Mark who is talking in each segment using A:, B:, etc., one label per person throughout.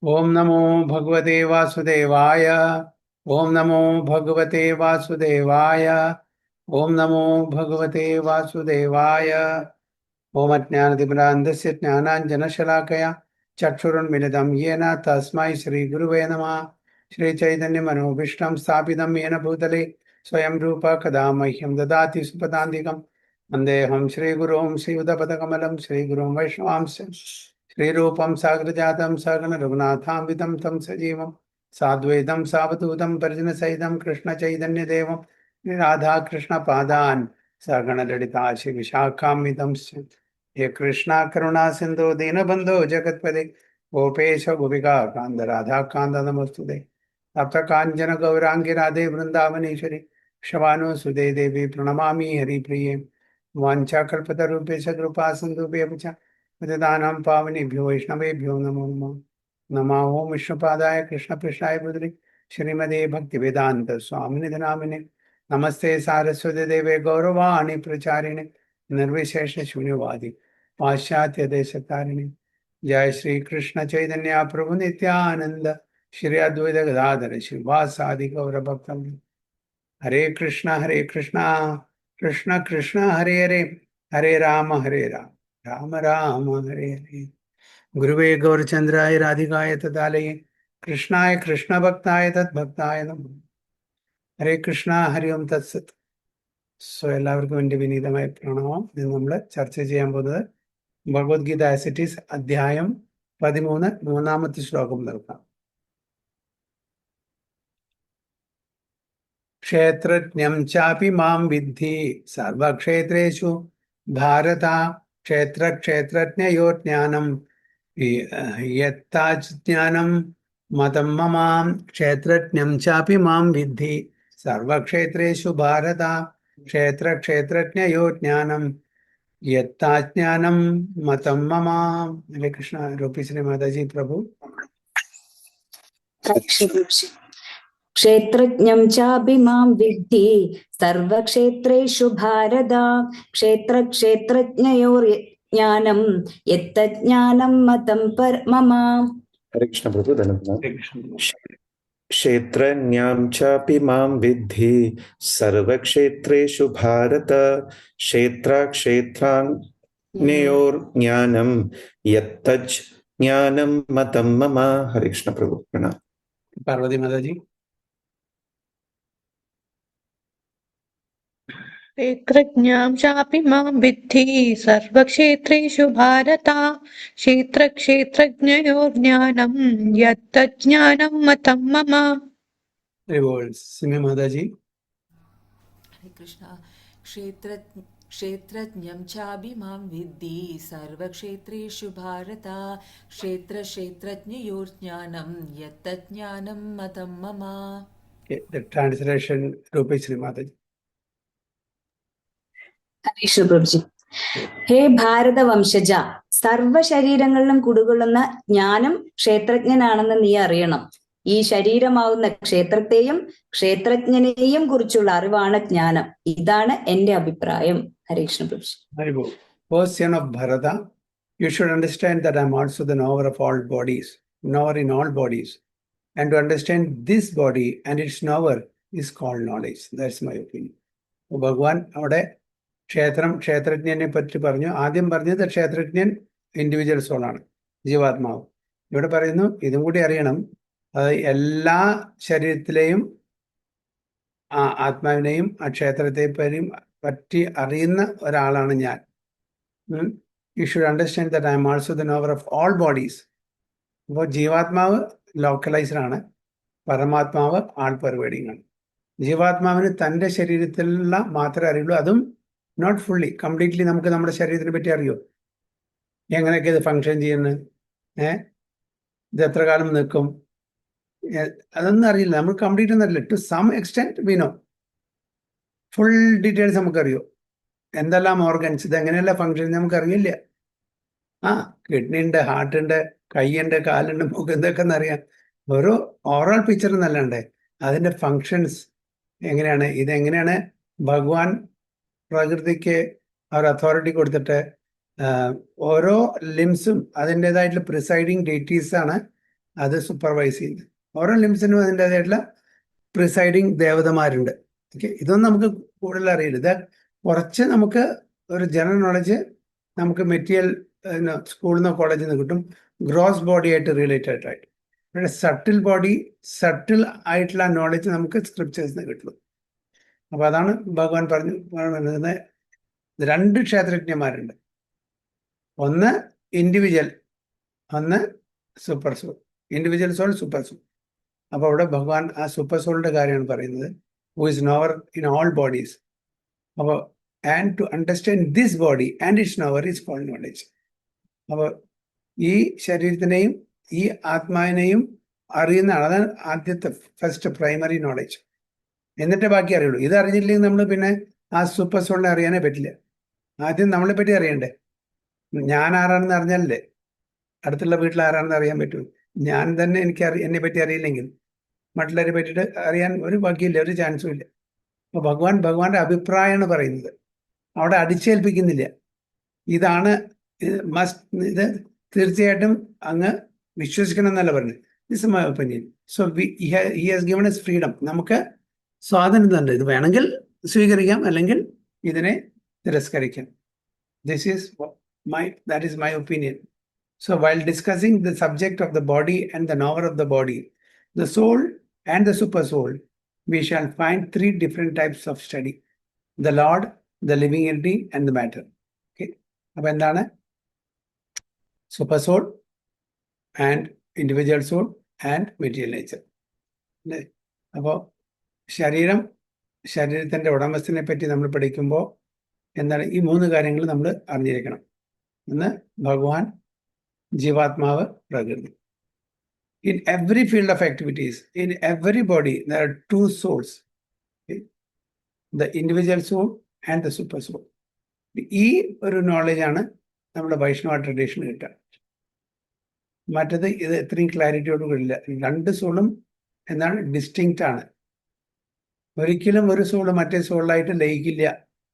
A: ओम नमो भगवते वासुदेवाय। ओम नमो भगवते वासुदेवाय। ओम नमो भगवते वासुदेवाय। ओम अज्ञानतिमिरान्धस्य ज्ञानाञ्जनशलाकया चक्षुरुन्मिलितं येन तस्मै श्रीगुरुवे नमः। श्रीचैतन्यमनोभीष्टं स्थापितं येन भूतले स्वयं रूप कदा मह्यं ददाति सुपदान्तिकं वन्देऽहं श्रीगुरुं श्रीयुतपदकमलं श्रीगुरुं वैष्णवांश्च श्रीरूपं साग्रजातं सगण रघुनाथान्वितं तं सजीवं साद्वैतं सावधूतं परिजनसहितं कृष्णचैतन्यदेवं राधाकृष्णपादान् सगणललिता श्रीविशाखान्वितंश्च हे कृष्णा करुणा सिंधु दीनबंधो जगत्पते गोपेश गोपिका कांद राधा कांद नमस्तुते तप्त कांचन गौरांगी राधे वृंदावनेश्वरी क्षमानुसुते देवी प्रणमामि हरिप्रिये वाञ्छाकल्पतरुभ्यश्च कृपा सिन्धुभ्यश्च पतितानां पावनेभ्यो वैष्णवेभ्यो नमो नमः। नमः ओं विष्णुपादाय कृष्णपृष्ठाय बुद्रि श्रीमदे भक्तिवेदान्त स्वामिनिधि नामिने नमस्ते सारस्वती देवे गौरवाणी प्रचारिणे निर्विशेष शून्यवादी पाश्चात्य देशतारिणी। जय श्री कृष्ण चैतन्य प्रभु नित्यानंद श्री अद्वैत गदाधर श्रीवासादि गौर भक्तम। हरे कृष्णा कृष्ण कृष्ण हरे हरे, हरे राम राम राम हरे हरे। गुरुवे गौरचंद्राय राधिकाय तदालये कृष्णाय कृष्ण भक्ताय तद्भक्ताय नमः। ഹരേ കൃഷ്ണ ഹരി ഓം തത്സത്. എല്ലാവർക്കും എൻ്റെ വിനീതമായ പ്രണാമം. ഇത് നമ്മൾ ചർച്ച ചെയ്യാൻ പോകുന്നത് ഭഗവത്ഗീത ആസ് ഇറ്റ് ഈസ് അധ്യായം 13 മൂന്നാമത്തെ ശ്ലോകം നോക്കാം. ക്ഷേത്രജ്ഞം ചാപി മാം വിദ്ധി സർവക്ഷേത്രേഷു ഭാരത ക്ഷേത്രജ്ഞയോജ്ഞാനം യത്താജ്ഞാനം മതം മമാം. ക്ഷേത്രജ്ഞം ചാപി മാം വിദ്ധി സർവക്ഷേത്രേഷു ഭാരത ക്ഷേത്രജ്ഞയോ യത്താജ്ഞാനം മതം മമാം. ഹരേ കൃഷ്ണ. രൂപി ശ്രീ മാതാജി പ്രഭു.
B: ക്ഷേത്രജ്ഞം ചാപി മാം വിദ്ധി സർവക്ഷേത്രേഷു ഭാരത ക്ഷേത്രജ്ഞയോർ ജ്ഞാനം യത്തജ്ഞാനം മതം മമ.
C: ഹരേ കൃഷ്ണ പ്രഭു. ക്ഷേത്രജ്ഞാം ചാപി മാം വിദ്ധി സർവക്ഷേത്രേഷു ഭാരത ക്ഷേത്രജ്ഞയോർ ജ്ഞാനം യത്തജ് ജ്ഞാനം മതം മമ. ഹരേ കൃഷ്ണ പ്രഭു. പ്രണാം.
A: പാർവതി മാതാജി.
D: ക്ഷേത്രജ്ഞാം ചാപി മാം വിദ്ധി സർവക്ഷേത്രേഷു ഭാരത ക്ഷേത്രജ്ഞയോർജ്ഞാനം യത്തജ്ഞാനം മതം മമ.
A: സിമി മാതാജി.
E: ഹരേ കൃഷ്ണ. ക്ഷേത്രജ്ഞം ചാപി മാം വിദ്ധി സർവക്ഷേത്രേഷു ഭാരത ക്ഷേത്രജ്ഞയോർജ്ഞാനം യത്തജ്ഞാനം മതം മമ.
A: ട്രാൻസ്ലേഷൻ രൂപി ശ്രീ മാതാജി.
B: ഹരീഷ് പ്രഭുജി. ഹേ ഭാരതവംശജ, സർവ ശരീരങ്ങളിലും കുടികൊള്ളുന്ന ജ്ഞാനം ക്ഷേത്രജ്ഞനാണെന്ന് നീ അറിയണം. ഈ ശരീരമാവുന്ന ക്ഷേത്രത്തെയും ക്ഷേത്രജ്ഞനെയും കുറിച്ചുള്ള അറിവാണ് ജ്ഞാനം. ഇതാണ് എന്റെ അഭിപ്രായം. Harekrushna പ്രഭുജി.
A: O son of Bharata, you should understand that I am also the knower of all bodies, knower in all bodies. And to understand this body and its knower is called knowledge. That's my opinion. ഭഗവാൻ അവിടെ ക്ഷേത്രജ്ഞനെ പറ്റി പറഞ്ഞു. ആദ്യം പറഞ്ഞത് ക്ഷേത്രജ്ഞൻ individual സോളാണ്, ജീവാത്മാവ്. ഇവിടെ പറയുന്നു ഇതും കൂടി അറിയണം, അതായത് എല്ലാ ശരീരത്തിലെയും ആത്മാവിനെയും ആ ക്ഷേത്രത്തെ പറ്റി അറിയുന്ന ഒരാളാണ് ഞാൻ. You should understand that I am also the knower of all bodies. അപ്പോൾ ജീവാത്മാവ് ലോക്കലൈസ്ഡ് ആണ്, പരമാത്മാവ് ആൾ പെർവേഡിങ് ആണ്. ജീവാത്മാവിന് തൻ്റെ ശരീരത്തിലുള്ള മാത്രമേ അറിയുള്ളൂ, അതും നോട്ട് ഫുള്ളി കംപ്ലീറ്റ്ലി. നമുക്ക് നമ്മുടെ ശരീരത്തിനെ പറ്റി അറിയോ, എങ്ങനെയൊക്കെ ഇത് ഫങ്ഷൻ ചെയ്യുന്നത്, ഇത് എത്ര കാലം നിൽക്കും, അതൊന്നും അറിയില്ല. നമ്മൾ കംപ്ലീറ്റ് ഒന്നും അറിയില്ല. To some extent we know, full details നമുക്കറിയോ. എന്തെല്ലാം ഓർഗൻസ്, ഇതെങ്ങനെയല്ല ഫങ്ഷൻ നമുക്കറിയില്ല. കിഡ്നി ഉണ്ട്, ഹാർട്ട് ഉണ്ട്, കൈയുണ്ട്, കാലുണ്ട്, മൂക്ക്, എന്തൊക്കെ എന്നറിയാം. ഓരോ ഓവറോൾ പിക്ചർ എന്നല്ലാണ്ട് അതിൻ്റെ ഫങ്ഷൻസ് എങ്ങനെയാണ്, ഇതെങ്ങനെയാണ് ഭഗവാൻ പ്രകൃതിക്ക് ഒരു അതോറിറ്റി കൊടുത്തിട്ട് ഓരോ ലിംസും അതിൻ്റെതായിട്ടുള്ള പ്രിസൈഡിങ് ഡേറ്റീസാണ് അത് സൂപ്പർവൈസ് ചെയ്യുന്നത്. ഓരോ ലിംസിനും അതിൻ്റെതായിട്ടുള്ള പ്രിസൈഡിങ് ദേവതമാരുണ്ട്. ഓക്കെ, ഇതൊന്നും നമുക്ക് കൂടുതൽ അറിയില്ല. ഇത് കുറച്ച് നമുക്ക് ഒരു ജനറൽ നോളജ് നമുക്ക് മെറ്റീരിയൽ സ്കൂളിൽ നിന്നോ കോളേജിൽ നിന്ന് കിട്ടും, ഗ്രോസ് ബോഡി ആയിട്ട് റിലേറ്റഡ് ആയിട്ട്. പക്ഷേ സട്ടിൽ ബോഡി, സട്ടിൽ ആയിട്ടുള്ള നോളജ് നമുക്ക് സ്ക്രിപ്റ്റേഴ്സിൽ നിന്ന് കിട്ടുള്ളൂ. അപ്പോൾ അതാണ് ഭഗവാൻ പറഞ്ഞത് 2 ക്ഷേത്രജ്ഞന്മാരുണ്ട്. ഒന്ന് ഇൻഡിവിജ്വൽ, ഒന്ന് super soul. Individual soul, super soul. അപ്പോൾ അവിടെ ഭഗവാൻ ആ സൂപ്പർ സോളിന്റെ കാര്യമാണ് പറയുന്നത്, who is knower in all bodies. അപ്പോൾ and to understand this body and its knower is called knowledge. അപ്പോൾ ഈ ശരീരത്തിനെയും ഈ ആത്മാവിനെയും അറിയുന്നതാണ്, അതാണ് ആദ്യത്തെ ഫസ്റ്റ് പ്രൈമറി നോളജ്. എന്നിട്ട് ബാക്കി അറിയുള്ളൂ. ഇത് അറിഞ്ഞില്ലെങ്കിൽ നമ്മൾ പിന്നെ ആ സൂപ്പർ സോളിനെ അറിയാനേ പറ്റില്ല. ആദ്യം നമ്മളെ പറ്റി അറിയണ്ടേ. ഞാൻ ആരാണെന്ന് അറിഞ്ഞാലല്ലേ അടുത്തുള്ള വീട്ടിൽ ആരാണെന്ന് അറിയാൻ പറ്റൂ. ഞാൻ തന്നെ എന്നെ പറ്റി അറിയില്ലെങ്കിൽ മറ്റുള്ളവരെ പറ്റിയിട്ട് അറിയാൻ ഒരു ഭാഗ്യമില്ല, ഒരു ചാൻസും ഇല്ല. അപ്പോൾ ഭഗവാന്റെ അഭിപ്രായമാണ് പറയുന്നത്, അവിടെ അടിച്ചേൽപ്പിക്കുന്നില്ല. ഇതാണ് ഇത് തീർച്ചയായിട്ടും അങ്ങ് വിശ്വസിക്കണം എന്നല്ല പറഞ്ഞത്. This my opinion. So he has given us freedom. നമുക്ക് സ്വാതന്ത്ര്യം തന്നെ. ഇത് വേണമെങ്കിൽ സ്വീകരിക്കാം, അല്ലെങ്കിൽ ഇതിനെ തിരസ്കരിക്കാം. That is my opinion. So while discussing the subject of the body and the knower of the body, the soul and the super soul, we shall find 3 different types of study: the Lord, the living entity, and the matter. Okay. അപ്പോൾ എന്താണ് super soul and individual soul and material nature? അപ്പോൾ ശരീരത്തിൻ്റെ ഉടമസ്ഥനെ പറ്റി നമ്മൾ പഠിക്കുമ്പോൾ എന്താണ് ഈ 3 കാര്യങ്ങൾ നമ്മൾ അറിഞ്ഞിരിക്കണം. ഒന്ന് ഭഗവാൻ, ജീവാത്മാവ്, പ്രകൃതി. In every field of activities, in every body, there are 2 souls, okay? The individual soul and the super soul. ഈ ഒരു നോളജാണ് നമ്മുടെ വൈഷ്ണവ ട്രഡീഷൻ കിട്ടുക. മറ്റത് ഇത് ഇത്രയും ക്ലാരിറ്റിയോടുകൂടില്ല. 2 സോളും എന്താണ് ഡിസ്റ്റിങ്ക്റ്റ് ആണ്. ഒരിക്കലും ഒരു സോള് മറ്റേ സോളിലായിട്ട് ലയിക്കില്ല.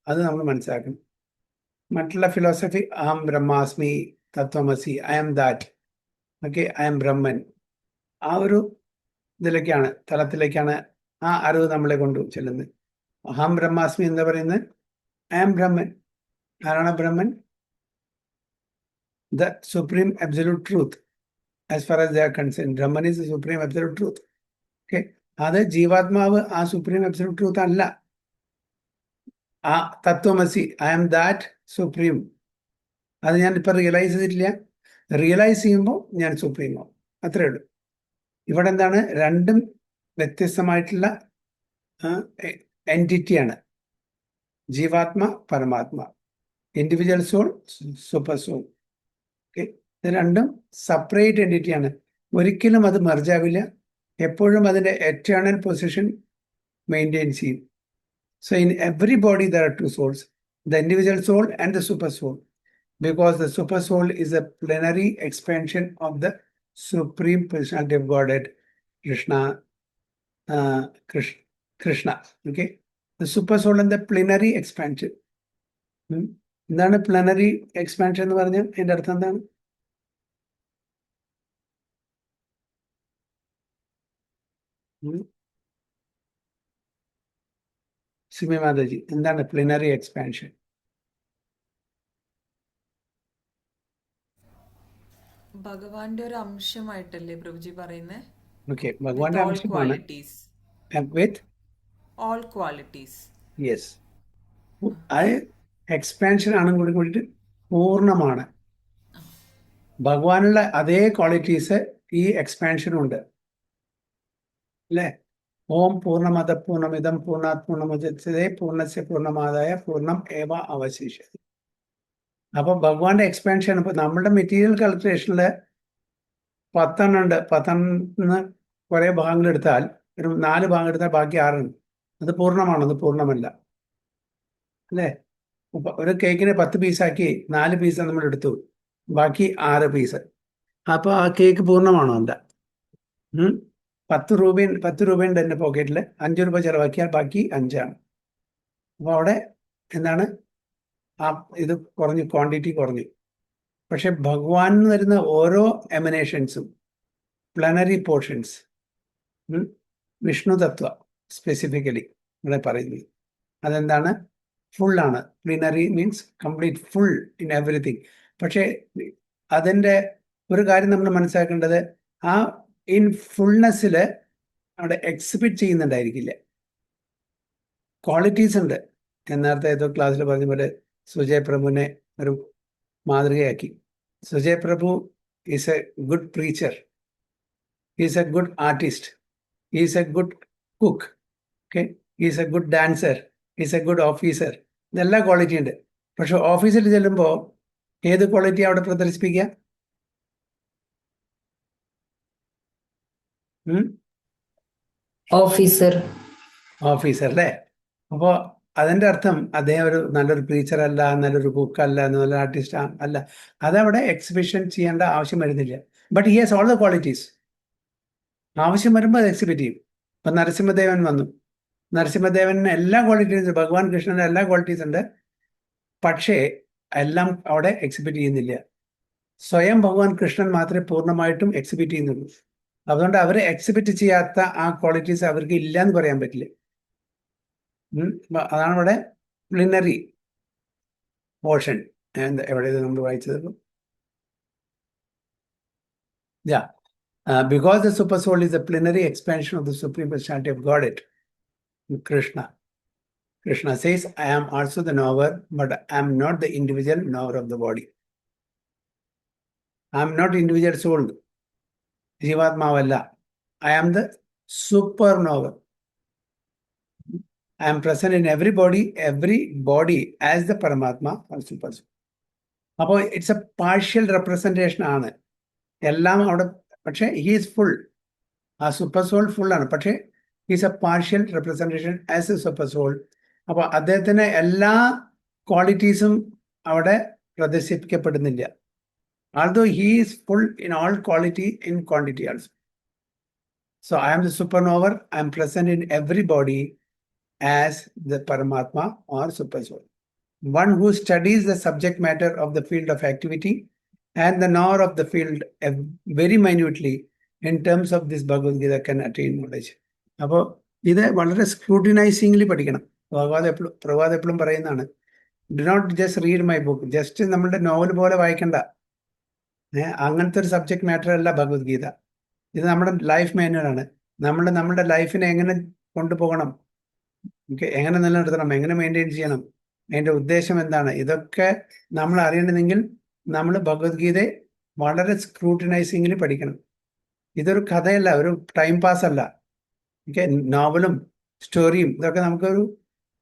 A: അത് നമ്മൾ മനസ്സിലാക്കണം. മറ്റുള്ള ഫിലോസഫി അഹം ബ്രഹ്മാസ്മി, തത്വമസി, I am that, okay, I am Brahman, ആ ഒരു തലത്തിലേക്കാണ് ആ അറിവ് നമ്മളെ കൊണ്ടു ചെല്ലുന്നത്. അഹം ബ്രഹ്മാസ്മി എന്ന് പറയുന്നത് ഐ ആം ബ്രഹ്മൻ. ആരാണ് Brahman? The supreme absolute truth. As far as they are concerned, Brahman is the supreme absolute truth. Okay, അത് ജീവാത്മാവ് ആ സുപ്രീം അബ്സല്യൂട്ട് ട്രൂത്ത് അല്ല. ആ തത്വമസി, ഐ ആം ദാറ്റ് സുപ്രീം, അത് ഞാൻ ഇപ്പം റിയലൈസ് ചെയ്തിട്ടില്ല. റിയലൈസ് ചെയ്യുമ്പോൾ ഞാൻ സുപ്രീം ആവും. അത്രേ ഉള്ളൂ. ഇവിടെ എന്താണ്, 2 വ്യത്യസ്തമായിട്ടുള്ള എൻറ്റിറ്റിയാണ്. ജീവാത്മ, പരമാത്മ, individual soul, super soul. Okay, ഇത് 2 സെപ്പറേറ്റ് എൻറ്റിറ്റിയാണ്. ഒരിക്കലും അത് മെർജാവില്ല. എപ്പോഴും അതിൻ്റെ എറ്റേണൽ പൊസിഷൻ മെയിൻറ്റെയിൻ ചെയ്യും. So in every body there are 2 souls, the individual soul and the super soul, because the super soul is a plenary expansion of the supreme personality of Godhead, Krishna. Okay, the super soul and the plenary expansion. എന്താണ് പ്ലനറി expansion എന്ന് പറഞ്ഞാൽ അതിൻ്റെ അർത്ഥം എന്താണ്? സിമി മാതാജി, എന്താണ് plenary expansion?
E: ഭഗവാന്റെ ഒരു അംശമായിട്ടല്ലേ പ്രഭുജി പറയുന്നത്?
A: ഓക്കെ, ഭഗവാന്റെ അംശമാണ്. With
E: all qualities.
A: യെസ്, അത് എക്സ്പാൻഷൻ ആണ് കൂടിയിട്ട് പൂർണ്ണമാണ്. ഭഗവാനുള്ള അതേ ക്വാളിറ്റീസ് ഈ എക്സ്പാൻഷനുണ്ട് അല്ലേ? ഓം പൂർണ്ണമദ പൂർണ്ണമിദം പൂർണ്ണാത് പൂർണ്ണമുദച്യതേ പൂർണ്ണസ്യ പൂർണ്ണമാദായ പൂർണ്ണം ഏവ അവശേഷ്യതേ. അപ്പൊ ഭഗവാന്റെ എക്സ്പാൻഷൻ ഇപ്പൊ നമ്മുടെ മെറ്റീരിയൽ കാൽക്കുലേഷനിൽ 10 ഉണ്ട്. 10 കുറെ ഭാഗങ്ങൾ എടുത്താൽ, ഒരു 4 ഭാഗം എടുത്താൽ ബാക്കി 6 ഉണ്ട്. അത് പൂർണ്ണമാണ്, അത് പൂർണ്ണമല്ല അല്ലേ? ഒരു കേക്കിനെ 10 പീസാക്കി 4 പീസ് നമ്മൾ എടുത്തു, ബാക്കി 6 പീസ്. അപ്പൊ ആ കേക്ക് പൂർണ്ണമാണോ? അല്ല. 10 രൂപയുണ്ട് എൻ്റെ പോക്കറ്റിൽ, 5 രൂപ ചിലവാക്കിയാൽ ബാക്കി 5 ആണ്. അപ്പോൾ അവിടെ എന്താണ്, ആ ഇത് കുറഞ്ഞു, ക്വാണ്ടിറ്റി കുറഞ്ഞു. പക്ഷെ ഭഗവാൻ എന്ന് വരുന്ന ഓരോ എമനേഷൻസും പ്ലനറി പോർഷൻസ്, വിഷ്ണു തത്വ സ്പെസിഫിക്കലി ഇവിടെ പറയുന്നത് അതെന്താണ്? ഫുള്ളാണ്. Plenary means complete full in everything. പക്ഷേ അതിൻ്റെ ഒരു കാര്യം നമ്മൾ മനസ്സിലാക്കേണ്ടത്, ആ ഇൻ ഫുൾനെസ്സിൽ അവിടെ എക്സിബിറ്റ് ചെയ്യുന്നുണ്ടായിരിക്കില്ല. ക്വാളിറ്റീസ് ഉണ്ട്. ഞാൻ നേരത്തെ ഏതോ ക്ലാസ്സിൽ പറഞ്ഞ പോലെ സുജയ് പ്രഭുവിനെ ഒരു മാതൃകയാക്കി. സുജയ് പ്രഭു is a good preacher, is a good artist, is a good cook, okay, is a good dancer, is a good officer. ഇതെല്ലാം ക്വാളിറ്റി ഉണ്ട്. പക്ഷെ ഓഫീസിൽ ചെല്ലുമ്പോൾ ഏത് ക്വാളിറ്റി അവിടെ പ്രദർശിപ്പിക്കുക?
B: ഓഫീസർ.
A: ഓഫീസർ അല്ലേ? അപ്പോൾ അതിൻ്റെ അർത്ഥം അദ്ദേഹം ഒരു നല്ലൊരു പ്രീച്ചർ അല്ല, നല്ലൊരു കുക്കല്ല, നല്ല ആർട്ടിസ്റ്റ് അല്ല. അതവിടെ എക്സിബിഷൻ ചെയ്യേണ്ട ആവശ്യം വരുന്നില്ല. But he has all the qualities. ആവശ്യം വരുമ്പോൾ അത് എക്സിബിറ്റ് ചെയ്യും. ഇപ്പം നരസിംഹദേവൻ വന്നു. നരസിംഹദേവന് എല്ലാ ക്വാളിറ്റീസും, ഭഗവാൻ കൃഷ്ണൻ്റെ എല്ലാ ക്വാളിറ്റീസ് ഉണ്ട്. പക്ഷേ എല്ലാം അവിടെ എക്സിബിറ്റ് ചെയ്യുന്നില്ല. സ്വയം ഭഗവാൻ കൃഷ്ണൻ മാത്രമേ പൂർണ്ണമായിട്ടും എക്സിബിറ്റ് ചെയ്യുന്നുള്ളൂ. അതുകൊണ്ട് അവർ എക്സിബിറ്റ് ചെയ്യാത്ത ആ ക്വാളിറ്റീസ് അവർക്ക് ഇല്ല എന്ന് പറയാൻ പറ്റില്ല. അതാണ് ഇവിടെ പ്ലിനറി പോർഷൻ. എവിടെ നമ്മൾ വായിച്ചത്? Because the super soul is a plenary expansion of the supreme personality of Godhead, Krishna. Krishna says, I am also the knower, but I am not the individual knower of the body. I am not individual soul. Jivatmavalla. I am the super knower. I am present in every body as the Paramatma or super soul. അപ്പോൾ it's a partial representation ആണ് എല്ലാം അവിടെ. പക്ഷേ he is full. ആ super soul ഫുള്ളാണ്. പക്ഷേ he's a partial representation as a super soul. അപ്പോൾ അദ്ദേഹത്തിന് എല്ലാ ക്വാളിറ്റീസും അവിടെ പ്രദർശിപ്പിക്കപ്പെടുന്നില്ല. although he is full in all quality in quantity also. So I am the supernova. I am present in every body as the Paramatma or super soul. One who studies the subject matter of the field of activity and the knower of the field very minutely in terms of this Bhagavad Gita can attain knowledge. അപ്പോൾ ഇത് വളരെ സ്ക്രൂട്ടിനൈസിംഗ്ലി പഠിക്കണം. പ്രഭാത് എപ്പോഴും പറയുന്നതാണ്, do not just read my book. Just നമ്മളുടെ novel പോലെ വായിക്കണ്ട. അങ്ങനത്തെ ഒരു സബ്ജക്ട് മാറ്റർ അല്ല ഭഗവത്ഗീത. ഇത് നമ്മുടെ ലൈഫ് മാനുവലാണ്. നമ്മുടെ ലൈഫിനെ എങ്ങനെ കൊണ്ടുപോകണം, എങ്ങനെ നിലനിർത്തണം, എങ്ങനെ മെയിൻറ്റെയിൻ ചെയ്യണം, അതിൻ്റെ ഉദ്ദേശം എന്താണ്, ഇതൊക്കെ നമ്മൾ അറിയണമെങ്കിൽ നമ്മൾ ഭഗവത്ഗീതയെ വളരെ സ്ക്രൂട്ടിനൈസിംഗിൽ പഠിക്കണം. ഇതൊരു കഥയല്ല, ഒരു ടൈം പാസ് അല്ല. നോവലും സ്റ്റോറിയും ഇതൊക്കെ നമുക്കൊരു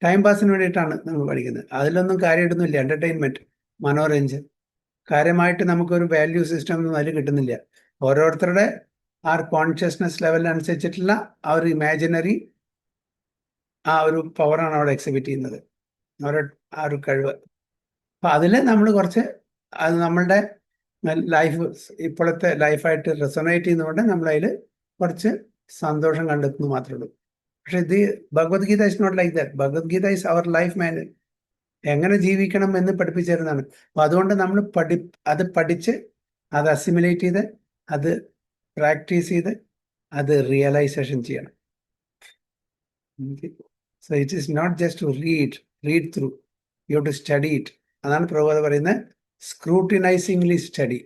A: ടൈം പാസിന് വേണ്ടിയിട്ടാണ് നമ്മൾ പഠിക്കുന്നത്. അതിലൊന്നും കാര്യമായിട്ടൊന്നുമില്ല. എൻ്റർടൈൻമെൻറ്റ്, മനോരഞ്ജൻ. കാര്യമായിട്ട് നമുക്കൊരു വാല്യൂ സിസ്റ്റം ഒന്നും അതിൽ കിട്ടുന്നില്ല. ഓരോരുത്തരുടെ ആ കോൺഷ്യസ്നെസ് ലെവലിനനുസരിച്ചിട്ടുള്ള ആ ഒരു ഇമാജിനറി ആ ഒരു പവറാണ് അവിടെ എക്സിബിറ്റ് ചെയ്യുന്നത്, ആ ഒരു കഴിവ്. അപ്പം അതിൽ നമ്മൾ കുറച്ച് അത് നമ്മളുടെ ലൈഫ് ഇപ്പോഴത്തെ ലൈഫായിട്ട് റെസൊണേറ്റ് ചെയ്യുന്നതുകൊണ്ട് നമ്മളതിൽ കുറച്ച് സന്തോഷം കണ്ടെത്തുന്നു മാത്രമേ ഉള്ളൂ. പക്ഷെ ഇത് Bhagavad Gita is not like that. Bhagavad Gita is our life manual. എങ്ങനെ ജീവിക്കണം എന്ന് പഠിപ്പിച്ചു തരുന്നതാണ്. അപ്പം അതുകൊണ്ട് നമ്മൾ അത് പഠിച്ച് അത് അസിമുലേറ്റ് ചെയ്ത് അത് പ്രാക്ടീസ് ചെയ്ത് അത് റിയലൈസേഷൻ ചെയ്യണം. So it is not just to read through, you have to study it. അതാണ് പ്രഭുപാദ പറയുന്നത്, സ്ക്രൂട്ടിനൈസിംഗ്ലി സ്റ്റഡി.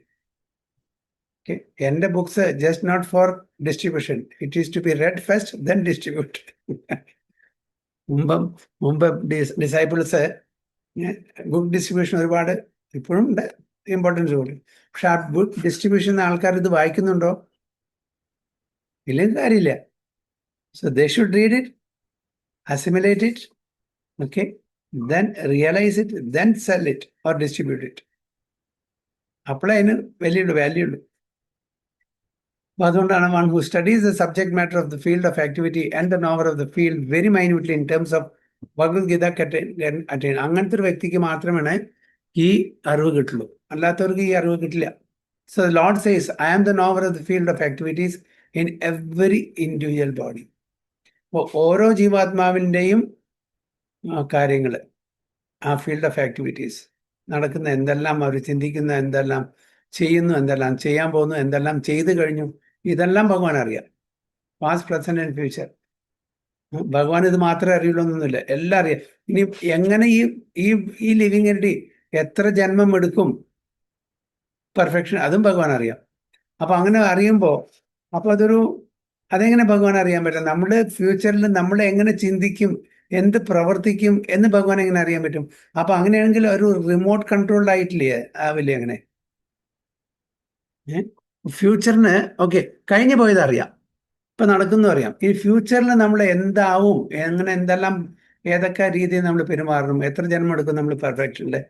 A: ഓക്കെ, എൻ്റെ books just not for distribution. It is to be read first then distribute. മുമ്പ് disciples book distribution ഒരുപാട് ഇപ്പോഴും ഉണ്ട്, importance കൊടുക്കും. പക്ഷെ ആ ബുക്ക് ഡിസ്ട്രിബ്യൂഷൻ ആൾക്കാർ ഇത് വായിക്കുന്നുണ്ടോ? ഇല്ലെങ്കിൽ കാര്യമില്ല. So they should read it, assimilate it, okay, then realize it, then sell it or distribute it. അപ്പോഴേ അതിന് വലിയ വാല്യൂ ഉള്ളൂ. അപ്പോൾ അതുകൊണ്ടാണ് one who studies the subject matter of the field of activity and the knower of the field very minutely in terms of Bhagavad Gita can attain. അങ്ങനത്തെ ഒരു വ്യക്തിക്ക് മാത്രമേ ഈ അറിവ് കിട്ടുള്ളൂ, അല്ലാത്തവർക്ക് ഈ അറിവ് കിട്ടില്ല. So the Lord says, I am the knower of the field of activities in every individual body. അപ്പോൾ ഓരോ ജീവാത്മാവിൻ്റെയും കാര്യങ്ങൾ, ആ ഫീൽഡ് ഓഫ് ആക്ടിവിറ്റീസ് നടക്കുന്ന എന്തെല്ലാം അവർ ചിന്തിക്കുന്ന, എന്തെല്ലാം ചെയ്യുന്നു, എന്തെല്ലാം ചെയ്യാൻ പോകുന്നു, എന്തെല്ലാം ചെയ്തു കഴിഞ്ഞു, ഇതെല്ലാം ഭഗവാൻ അറിയാം. Past, present and future. ഭഗവാൻ ഇത് മാത്രമേ അറിയുള്ളൂ എന്നൊന്നുമില്ല, എല്ലാം അറിയാം. ഇനി എങ്ങനെ ഈ ഈ ലിവിങ് എൻറ്റി എത്ര ജന്മം എടുക്കും പെർഫെക്ഷൻ, അതും ഭഗവാൻ അറിയാം. അപ്പൊ അങ്ങനെ അറിയുമ്പോൾ അപ്പൊ അതെങ്ങനെ ഭഗവാൻ അറിയാൻ പറ്റും? നമ്മുടെ ഫ്യൂച്ചറിൽ നമ്മൾ എങ്ങനെ ചിന്തിക്കും, എന്ത് പ്രവർത്തിക്കും എന്ന് ഭഗവാൻ എങ്ങനെ അറിയാൻ പറ്റും? അപ്പൊ അങ്ങനെയാണെങ്കിൽ ഒരു റിമോട്ട് കൺട്രോൾഡ് ആയിട്ടില്ലേ ആവില്ലേ അങ്ങനെ? ഫ്യൂച്ചറിന് ഓക്കെ, കഴിഞ്ഞു പോയത് അറിയാം, ഇപ്പൊ നടക്കുന്നു അറിയാം. ഈ ഫ്യൂച്ചറിൽ നമ്മൾ എന്താവും, എങ്ങനെ, എന്തെല്ലാം, ഏതൊക്കെ രീതിയിൽ നമ്മൾ പെരുമാറണം, എത്ര ജന്മം എടുക്കും നമ്മൾ പെർഫെക്ഷനില്,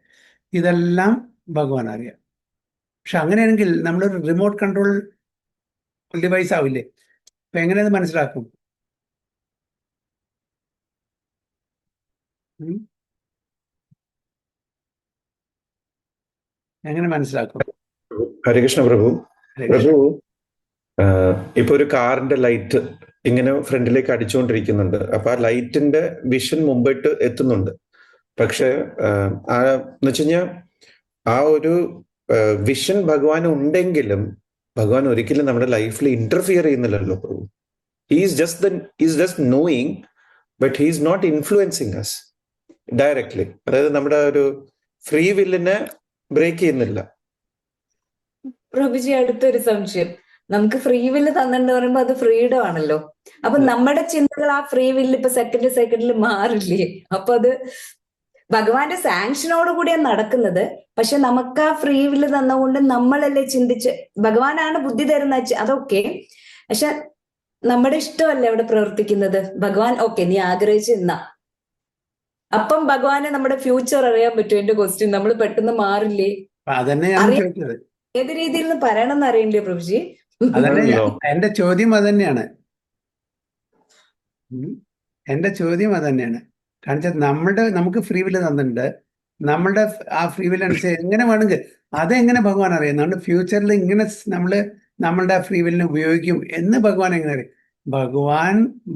A: ഇതെല്ലാം ഭഗവാൻ അറിയാം. പക്ഷെ അങ്ങനെയാണെങ്കിൽ നമ്മളൊരു റിമോട്ട് കൺട്രോൾ ഡിവൈസ് ആവില്ലേ? അപ്പൊ എങ്ങനെ അത് മനസ്സിലാക്കും? എങ്ങനെ മനസ്സിലാക്കും?
C: ഹരികൃഷ്ണ പ്രഭു. പ്രഭു, ഇപ്പൊ ഒരു കാറിന്റെ ലൈറ്റ് ഇങ്ങനെ ഫ്രണ്ടിലേക്ക് അടിച്ചുകൊണ്ടിരിക്കുന്നുണ്ട്. അപ്പൊ ആ ലൈറ്റിന്റെ വിഷൻ മുമ്പിട്ട് എത്തുന്നുണ്ട്. പക്ഷെ എന്ന് വെച്ച് കഴിഞ്ഞാൽ ആ ഒരു വിഷൻ ഭഗവാൻ ഉണ്ടെങ്കിലും ഭഗവാൻ ഒരിക്കലും നമ്മുടെ ലൈഫിൽ ഇന്റർഫിയർ ചെയ്യുന്നില്ലല്ലോ പ്രഭു. He's just knowing, but he's not influencing us directly. അതായത് നമ്മുടെ ഒരു ഫ്രീ വില്ലിനെ ബ്രേക്ക് ചെയ്യുന്നില്ല.
B: പ്രഭുജി, അടുത്തൊരു സംശയം. നമുക്ക് ഫ്രീ വില്ല് തന്നിട്ട് പറയുമ്പോ അത് ഫ്രീഡം ആണല്ലോ. അപ്പൊ നമ്മുടെ ചിന്തകൾ ആ ഫ്രീ വില്ല് ഇപ്പൊ സെക്കൻഡിൽ മാറില്ലേ? അപ്പൊ അത് ഭഗവാന്റെ സാങ്ഷനോട് കൂടിയാണ് നടക്കുന്നത്. പക്ഷെ നമുക്ക് ആ ഫ്രീ വില്ല് തന്നുകൊണ്ട് നമ്മളല്ലേ ചിന്തിച്ച്, ഭഗവാനാണ് ബുദ്ധി തരുന്ന, അതൊക്കെ. പക്ഷെ നമ്മുടെ ഇഷ്ടമല്ലേ അവിടെ പ്രവർത്തിക്കുന്നത്. ഭഗവാൻ ഓക്കെ, നീ ആഗ്രഹിച്ച് നിന്നാ, അപ്പം ഭഗവാനെ നമ്മുടെ ഫ്യൂച്ചർ അറിയാൻ പറ്റും. എന്റെ ക്വസ്റ്റ്യൻ, നമ്മൾ പെട്ടെന്ന് മാറില്ലേ?
A: അതന്നെ ഞാൻ ചോദിച്ചത്.
B: ഏത് രീതിയിൽ നിന്ന് പറയണമെന്ന് അറിയില്ലേ പ്രഭുജി?
A: അതന്നെ എന്റെ ചോദ്യം അതന്നെയാണ്. എന്റെ ചോദ്യം അതന്നെയാണ്. കാരണം നമുക്ക് ഫ്രീ വില്ല് തന്നിട്ടുണ്ട്. നമ്മളുടെ ആ ഫ്രീ വില്ല് അനുസരിച്ച് എങ്ങനെ വേണമെങ്കിൽ അതെങ്ങനെ ഭഗവാൻ അറിയാം? നമ്മുടെ ഫ്യൂച്ചറിൽ ഇങ്ങനെ നമ്മളുടെ ഫ്രീ വില്ലിനെ ഉപയോഗിക്കും എന്ന് ഭഗവാൻ എങ്ങനെ അറിയും?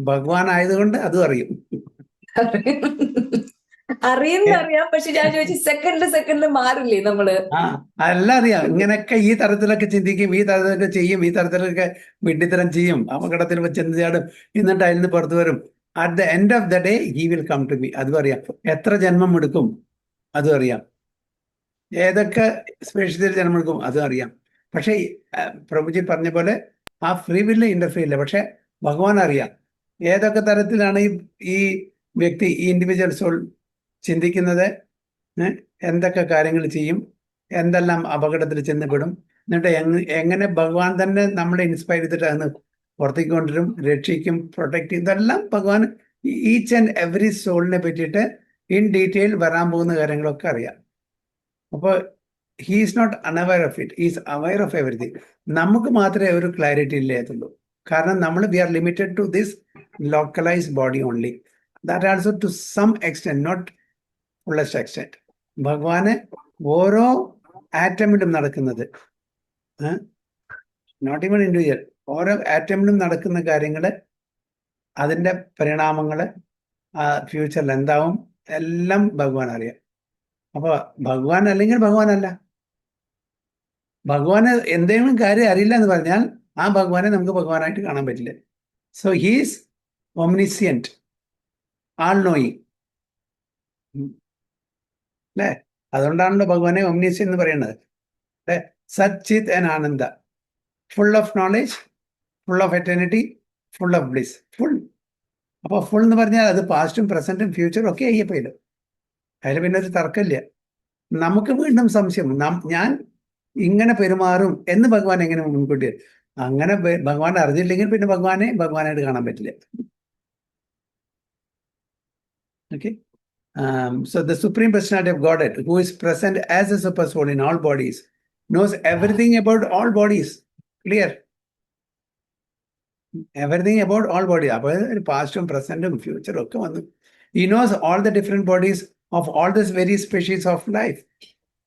A: ഭഗവാൻ ആയതുകൊണ്ട് അതും അറിയും.
B: അറിയാം. പക്ഷെ ഞാൻ ചോദിച്ചു, സെക്കൻഡിൽ മാറില്ലേ നമ്മള്?
A: അതെല്ലാം അറിയാം. ഇങ്ങനെയൊക്കെ ഈ തരത്തിലൊക്കെ ചിന്തിക്കും, ഈ തരത്തിലൊക്കെ ചെയ്യും, ഈ തരത്തിലൊക്കെ വിഡ്ഢിത്തരം ചെയ്യും, അപകടത്തിൽ ചെന്ന് ചാടും, എന്നിട്ട് അതിൽ നിന്ന് പുറത്തു വരും. At the end of the day he will come to me, അതും അറിയാം. എത്ര ജന്മം എടുക്കും അതും അറിയാം. ഏതൊക്കെ സ്പെഷ്യൽ ജന്മം എടുക്കും അതും അറിയാം. പക്ഷെ പ്രഭുജി പറഞ്ഞ പോലെ ആ ഫ്രീ വില്ല് ഇന്റർഫിയർ ഇല്ല. പക്ഷെ ഭഗവാൻ അറിയാം ഏതൊക്കെ തരത്തിലാണ് ഈ വ്യക്തി, ഈ ഇൻഡിവിജ്വൽ സോൾ ചിന്തിക്കുന്നത്, എന്തൊക്കെ കാര്യങ്ങൾ ചെയ്യും, എന്തെല്ലാം അപകടത്തിൽ ചെന്നപ്പെടും, എന്നിട്ട് എങ്ങനെ ഭഗവാൻ തന്നെ നമ്മളെ ഇൻസ്പയർ ചെയ്തിട്ട് അന്ന് പുറത്തേക്ക് കൊണ്ടുവരും, രക്ഷിക്കും, പ്രൊട്ടക്ട് ചെയ്യും. ഇതെല്ലാം ഭഗവാൻ ഈച്ച് ആൻഡ് എവറി സോളിനെ പറ്റിയിട്ട് ഇൻ ഡീറ്റെയിൽ വരാൻ പോകുന്ന കാര്യങ്ങളൊക്കെ അറിയാം. അപ്പോൾ he is not unaware of it, is aware of everything. നമുക്ക് മാത്രമേ ഒരു ക്ലാരിറ്റി ഇല്ലാത്തുള്ളൂ. കാരണം we are limited to this localised body only. That also to some extent, not fullest extent. ഭഗവാന് ഓരോ ആറ്റമിലും നടക്കുന്നത്, നോട്ട് ഈവൻ ഇൻഡിവിജ്വൽ, ഓരോ ആറ്റമിലും നടക്കുന്ന കാര്യങ്ങള്, അതിന്റെ പരിണാമങ്ങള്, ഫ്യൂച്ചറിൽ എന്താവും, എല്ലാം ഭഗവാൻ അറിയാം. അപ്പൊ ഭഗവാൻ അല്ലെങ്കിൽ ഭഗവാനല്ല. ഭഗവാന് എന്തെങ്കിലും കാര്യം അറിയില്ല എന്ന് പറഞ്ഞാൽ ആ ഭഗവാനെ നമുക്ക് ഭഗവാനായിട്ട് കാണാൻ പറ്റില്ല. സോ ഹീസ് ഒംനിസിയന്റ്, ആൾ നോയിങ് അല്ലേ? അതുകൊണ്ടാണല്ലോ ഭഗവാനെ ഒംനിസിയന്റ് എന്ന് പറയുന്നത്. അല്ലെ? Sachith and Ananda, full of knowledge, full of eternity, full of bliss. Full. അപ്പൊ ഫുൾ എന്ന് പറഞ്ഞാൽ അത് പാസ്റ്റും പ്രസന്റും ഫ്യൂച്ചറും ഒക്കെ അയ്യപ്പയിലും. അതിൽ പിന്നെ ഒരു തർക്കമില്ല. നമുക്ക് വീണ്ടും സംശയം, ഞാൻ ഇങ്ങനെ പെരുമാറും എന്ന് ഭഗവാൻ എങ്ങനെ മുൻകൂട്ടി? അങ്ങനെ ഭഗവാൻ അറിഞ്ഞില്ലെങ്കിൽ പിന്നെ ഭഗവാനായിട്ട് കാണാൻ പറ്റില്ല. Okay. So the Supreme Personality of Godhead, who is present as a super soul in all bodies, knows everything about all bodies. Clear? Everything about all bodies. അപ്പോൾ പാസ്റ്റും പ്രസന്റും ഫ്യൂച്ചറും ഒക്കെ വന്നു. He knows all the different bodies of all this very species of life.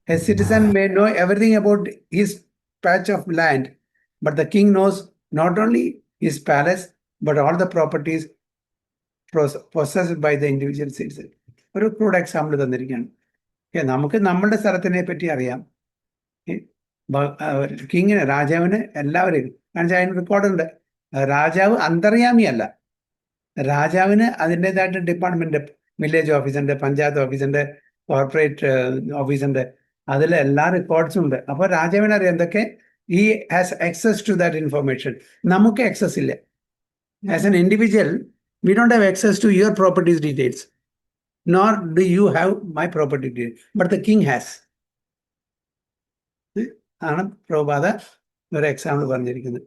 A: A citizen may know everything about his patch of land, but the king knows not only his palace, but all the properties possessed by the individual citizen. ഒരു crude example തന്നിരിക്കുകയാണ്. നമുക്ക് നമ്മുടെ സ്ഥലത്തിനെ പറ്റി അറിയാം, കിങ്ങിന്, രാജാവിന് എല്ലാവരെയും, കാരണം അതിന് റെക്കോർഡുണ്ട്. രാജാവ് അന്തർയാമിയല്ല. രാജാവിന് അതിൻ്റെതായിട്ട് ഡിപ്പാർട്ട്മെന്റ്, വില്ലേജ് ഓഫീസുണ്ട്, പഞ്ചായത്ത് ഓഫീസുണ്ട്, കോർപ്പറേറ്റ് ഓഫീസുണ്ട്, അതിൽ എല്ലാ റെക്കോർഡ്സും ഉണ്ട്. അപ്പോൾ രാജാവിന് അറിയാം എന്തൊക്കെ. He has access to that information. നമുക്ക് ആക്സസ് ഇല്ല. As an individual we don't have access to your properties details, nor do you have my property details, but the king has. ആണ് പ്രഭുപാദ ഒരു എക്സാമ്പിൾ പറഞ്ഞിരിക്കുന്നത്.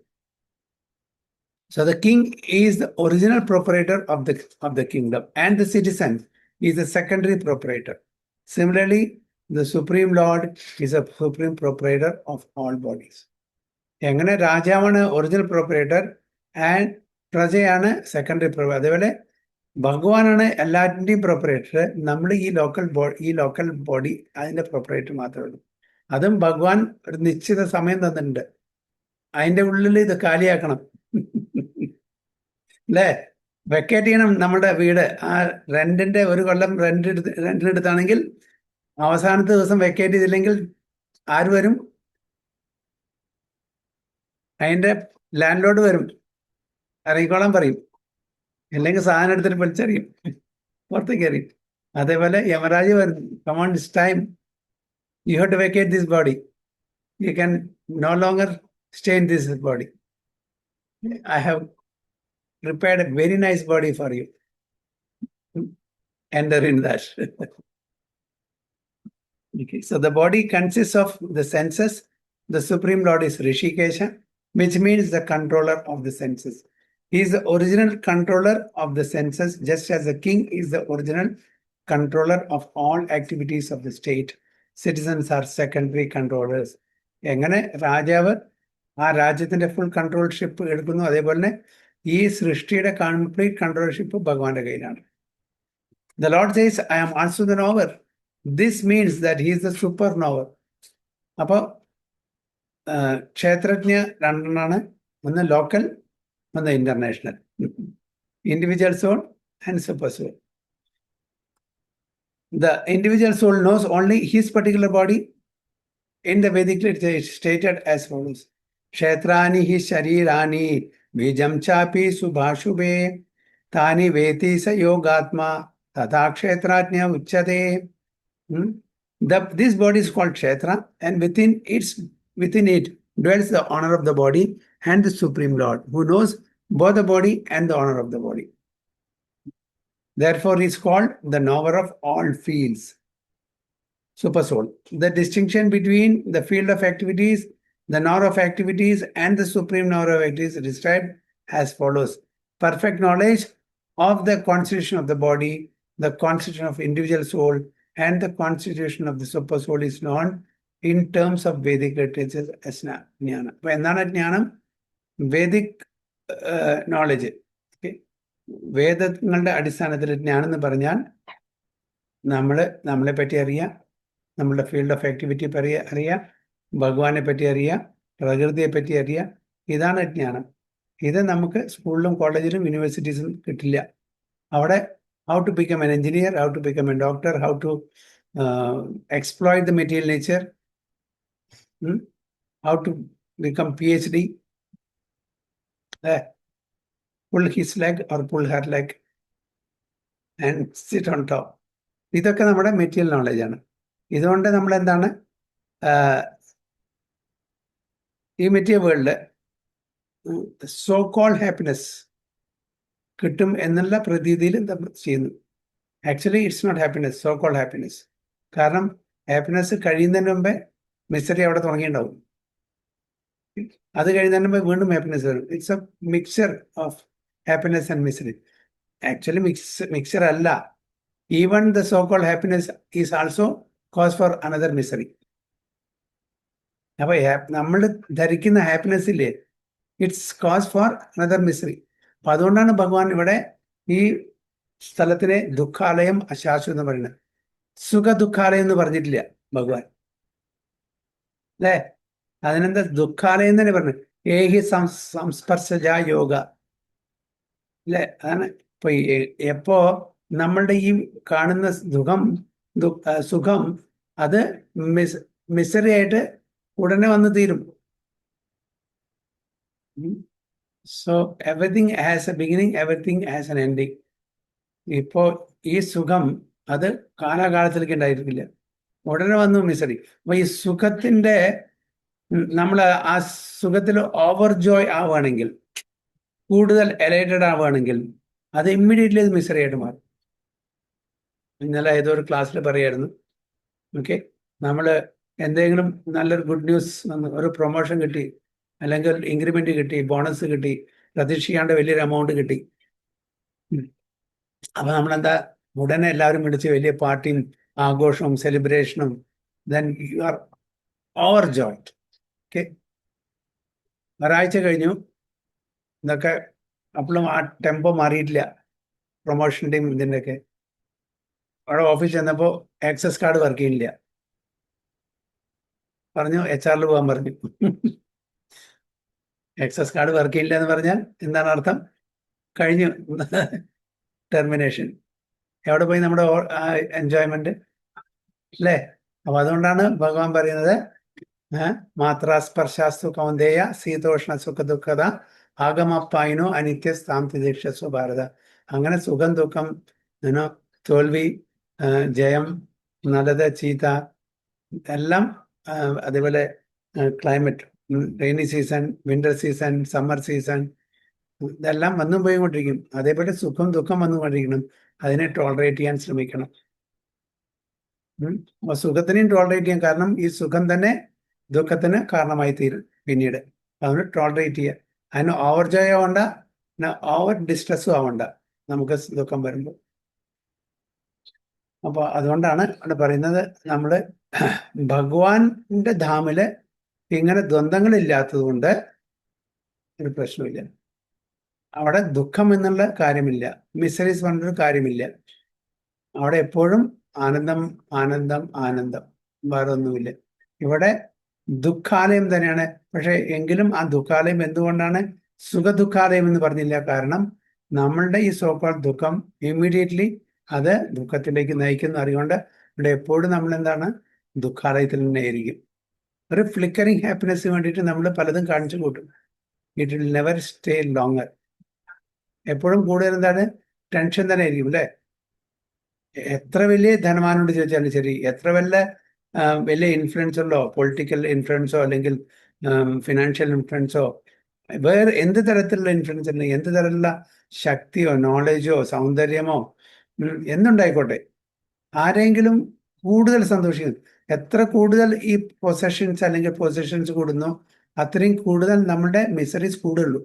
A: So the king is the original proprietor of the kingdom, and the citizen is the secondary proprietor. Similarly, the supreme lord is a supreme proprietor of all bodies. എങ്ങനെ രാജാവാണ് original proprietor and പ്രജയാണ് secondary proprietor, അതേപോലെ ഭഗവാനാണ് എല്ലാറ്റിൻ്റെയും proprietor. നമ്മൾ ഈ local body അതിൻ്റെ proprietor മാത്രമേ ഉള്ളൂ. അതും ഭഗവാൻ ഒരു നിശ്ചിത സമയം തന്നിട്ടുണ്ട്. അതിൻ്റെ ഉള്ളിൽ ഇത് കാലിയാക്കണം അല്ലേ? വെക്കേറ്റ് ചെയ്യണം നമ്മുടെ വീട്. ആ റെന്റിന്റെ ഒരു കൊല്ലം റെന്റിനെടുത്താണെങ്കിൽ അവസാനത്തെ ദിവസം വെക്കേറ്റ് ചെയ്തില്ലെങ്കിൽ ആര് വരും? അതിന്റെ ലാൻഡ് ലോഡ് വരും, ഇറങ്ങിക്കോളാൻ പറയും. അല്ലെങ്കിൽ സാധനം എടുത്തിട്ട് വലിച്ചെറിയും, പുറത്തേക്ക് എറിയും. അതേപോലെ യമരാജ് വരും, come on this time you have to vacate this body, you can no longer stay in this body. I have prepared a very nice body for you. Enter in that. Okay, so the body consists of the senses. The Supreme Lord is Rishikesha, which means the controller of the senses. He is the original controller of the senses, just as the king is the original controller of all activities of the state. Citizens are secondary controllers. എങ്ങനെ രാജാവ് ആ രാജ്യത്തിന്റെ full കൺട്രോൾഷിപ്പ് എടുക്കുന്നു, അതേപോലെ തന്നെ ഈ സൃഷ്ടിയുടെ complete കൺട്രോൾഷിപ്പ് ഭഗവാന്റെ കയ്യിലാണ്. The Lord says, I am also the knower. This means that he is the super knower. അപ്പോൾ ക്ഷേത്രജ്ഞ രണ്ടെണ്ണാണ്, ഒന്ന് ലോക്കൽ, ഒന്ന് international. Individual soul and super soul. The individual soul knows only his particular body. In the Vedic literature it is stated as follows: ക്ഷേത്രാനി ഹി ശരീരാണി ബീജം ചാപി സുഭാഷുഭേ താനി വേതി സ യോഗാത്മാ തഥാ ക്ഷേത്രാജ്ഞ ഉച്യതേ. This body is called kshetra, and within it dwells the honor of the body and the Supreme Lord, who knows both the body and the honor of the body. Therefore, he is called the knower of all fields, super soul. The distinction between the field of activities, the knower of activities, and the supreme knower of activities is described as follows: perfect knowledge of the constitution of the body, the constitution of individual soul, and the constitution of the super soul is known in terms of Vedic literature as jnana. എന്താണ് ജ്ഞാനം? Vedic knowledge. വേദങ്ങളുടെ അടിസ്ഥാനത്തിൽ ജ്ഞാനം എന്ന് പറഞ്ഞാൽ നമ്മളെ പറ്റി അറിയാം, നമ്മളുടെ ഫീൽഡ് ഓഫ് ആക്ടിവിറ്റി അറിയാം, ഭഗവാനെ പറ്റി അറിയാം, പ്രകൃതിയെ പറ്റി അറിയാം. ഇതാണ് ജ്ഞാനം. ഇത് നമുക്ക് സ്കൂളിലും കോളേജിലും യൂണിവേഴ്സിറ്റീസിലും കിട്ടില്ല. അവിടെ how to become an engineer, how to become a doctor, how to exploit the material nature, how to become PhD, pull his leg or pull her leg and sit on top. ഇതൊക്കെ നമ്മുടെ material നോളജാണ്. ഇതുകൊണ്ട് നമ്മൾ എന്താണ് ഈ material world so called happiness കിട്ടും എന്നുള്ള പ്രതീതിയിൽ ചെയ്യുന്നു. Actually it's not happiness, so called happiness. കാരണം ഹാപ്പിനെസ് കഴിയുന്നതിന് മുമ്പേ മിസറി അവിടെ തുടങ്ങിയിട്ടുണ്ടാവും. അത് കഴിയുന്നതിന് മുമ്പേ വീണ്ടും ഹാപ്പിനെസ് വരും. It's a mixer of happiness and misery. Actually mixer അല്ല. Even the so called happiness is also cause for another misery. അപ്പൊ നമ്മൾ ധരിക്കുന്ന ഹാപ്പിനെസ് ഇല്ലേ, it's cause for another misery. അപ്പൊ അതുകൊണ്ടാണ് ഭഗവാൻ ഇവിടെ ഈ സ്ഥലത്തിനെ ദുഃഖാലയം അശാശ്വതം എന്ന് പറയുന്നത്. സുഖ ദുഃഖാലയം എന്ന് പറഞ്ഞിട്ടില്ല ഭഗവാൻ, അല്ലേ? അതിനെന്താ ദുഃഖാലയം തന്നെ പറഞ്ഞു. ഏഹി സംസ്പർശജ യോഗ, അല്ലേ? അതാണ് ഇപ്പൊ എപ്പോ നമ്മളുടെ ഈ കാണുന്ന സുഖം അത് മിസറി ആയിട്ട് ഉടനെ വന്ന് തീരും. So everything has A beginning, everything has N ending. ഇപ്പോൾ ഈ സുഖം അത് കാലാകാലത്തിലേക്ക് ഉണ്ടായിരിക്കില്ല, ഉടനെ വന്നു മിസറി. അപ്പൊ ഈ സുഖത്തിന്റെ നമ്മൾ ആ സുഖത്തിൽ ഓവർ ജോയ് ആവുകയാണെങ്കിൽ, കൂടുതൽ എലൈറ്റഡ് ആവുകയാണെങ്കിൽ, അത് ഇമ്മീഡിയറ്റ്ലി അത് മിസറി ആയിട്ട് മാറും. ഇന്നലെ ഏതോ ഒരു ക്ലാസ്സിൽ പറയായിരുന്നു, ഓക്കെ, നമ്മൾ എന്തെങ്കിലും നല്ലൊരു ഗുഡ് ന്യൂസ്, ഒരു പ്രൊമോഷൻ കിട്ടി, അല്ലെങ്കിൽ ഇൻക്രിമെന്റ് കിട്ടി, ബോണസ് കിട്ടി, പ്രതീക്ഷിക്കാണ്ട് വലിയൊരു എമൗണ്ട് കിട്ടി. അപ്പൊ നമ്മളെന്താ, ഉടനെ എല്ലാവരും വിളിച്ച് വലിയ പാർട്ടിയും ആഘോഷവും സെലിബ്രേഷനും, then you are overjoyed. Okay, ഒരാഴ്ച കഴിഞ്ഞു, ഇതൊക്കെ അപ്പോഴും ആ ടെമ്പോ മാറിയിട്ടില്ല, പ്രൊമോഷൻ്റെയും ഇതിൻ്റെയൊക്കെ. അവിടെ ഓഫീസ് ചെന്നപ്പോൾ ആക്സസ് കാർഡ് വർക്ക് ചെയ്യില്ല, പറഞ്ഞു HR പോകാൻ പറഞ്ഞു. ആക്സസ് കാർഡ് വർക്ക് ചെയ്യില്ല എന്ന് പറഞ്ഞാൽ എന്താണ് അർത്ഥം? കഴിഞ്ഞു, ടെർമിനേഷൻ. എവിടെ പോയി നമ്മുടെ എൻജോയ്മെന്റ് അല്ലേ? അപ്പൊ അതുകൊണ്ടാണ് ഭഗവാൻ പറയുന്നത്, മാത്രാസ്പർശാസ്തു കൗന്ദേയ ശീതോഷ്ണ സുഖ ദുഃഖത ആഗമപ്പായിനോ അനിത്യ സ്ഥാന്തിദീക്ഷസ്വ ഭാരത. അങ്ങനെ സുഖം ദുഃഖം, തോൽവി ജയം, നല്ലത് ചീത്ത എല്ലാം, അതേപോലെ climate, rainy season, winter season, summer season, ഇതെല്ലാം വന്നും പോയിക്കൊണ്ടിരിക്കും. അതേപോലെ സുഖം ദുഃഖം വന്നുകൊണ്ടിരിക്കണം, അതിനെ ടോളറേറ്റ് ചെയ്യാൻ ശ്രമിക്കണം. അപ്പൊ സുഖത്തിനെയും ടോളറേറ്റ് ചെയ്യാൻ, കാരണം ഈ സുഖം തന്നെ ദുഃഖത്തിന് കാരണമായി തീരും പിന്നീട്. അതുകൊണ്ട് ടോളറേറ്റ് ചെയ്യുക. അതിന് ഓവർ ജോയ് ആവണ്ട, ഓവർ ഡിസ്ട്രെസ്സും ആവണ്ട നമുക്ക് ദുഃഖം വരുമ്പോൾ. അപ്പൊ അതുകൊണ്ടാണ് അവിടെ പറയുന്നത്, നമ്മള് ഭഗവാന്റെ ധാമില് ഇങ്ങനെ ദ്വന്ദ്ങ്ങളില്ലാത്തത് കൊണ്ട് ഒരു പ്രശ്നമില്ല. അവിടെ ദുഃഖം എന്നുള്ള കാര്യമില്ല, മിസറീസ് പറഞ്ഞൊരു കാര്യമില്ല. അവിടെ എപ്പോഴും ആനന്ദം ആനന്ദം ആനന്ദം, വേറെ ഒന്നുമില്ല. ഇവിടെ ദുഃഖാലയം തന്നെയാണ്. പക്ഷെ എങ്കിലും ആ ദുഃഖാലയം എന്തുകൊണ്ടാണ് സുഖ ദുഃഖാലയം എന്ന് പറഞ്ഞില്ല? കാരണം നമ്മളുടെ ഈ സോക്കോൾ ദുഃഖം ഇമ്മീഡിയറ്റ്ലി അത് ദുഃഖത്തിലേക്ക് നയിക്കുന്ന അറിയുകൊണ്ട് ഇവിടെ എപ്പോഴും നമ്മൾ എന്താണ്, ദുഃഖാലയത്തിൽ തന്നെ ആയിരിക്കും. ഒരു ഫ്ലിക്കറിങ് ഹാപ്പിനെസ്സിന് വേണ്ടിയിട്ട് നമ്മൾ പലതും കാണിച്ചു കൂട്ടും. It will never stay longer. എപ്പോഴും കൂടുതൽ എന്താണ്, ടെൻഷൻ തന്നെ ആയിരിക്കും അല്ലേ? എത്ര വലിയ ധനവാനോട് ചോദിച്ചാലും ശരി, എത്ര വലിയ ഇൻഫ്ലുവൻസ് ഉള്ളോ, പൊളിറ്റിക്കൽ ഇൻഫ്ലുവൻസോ അല്ലെങ്കിൽ ഫിനാൻഷ്യൽ ഇൻഫ്ലുവൻസോ, വേറെ എന്ത് തരത്തിലുള്ള ഇൻഫ്ലുവൻസ് ഉണ്ടെങ്കിൽ, എന്ത് തരത്തിലുള്ള ശക്തിയോ നോളജോ സൗന്ദര്യമോ എന്തുണ്ടായിക്കോട്ടെ, ആരെങ്കിലും കൂടുതൽ സന്തോഷിക്കുന്നു. എത്ര കൂടുതൽ ഈ പൊസഷൻസ് അല്ലെങ്കിൽ പൊസിഷൻസ് കൂടുന്നു, അത്രയും കൂടുതൽ നമ്മുടെ മിസറീസ് കൂടുള്ളൂ.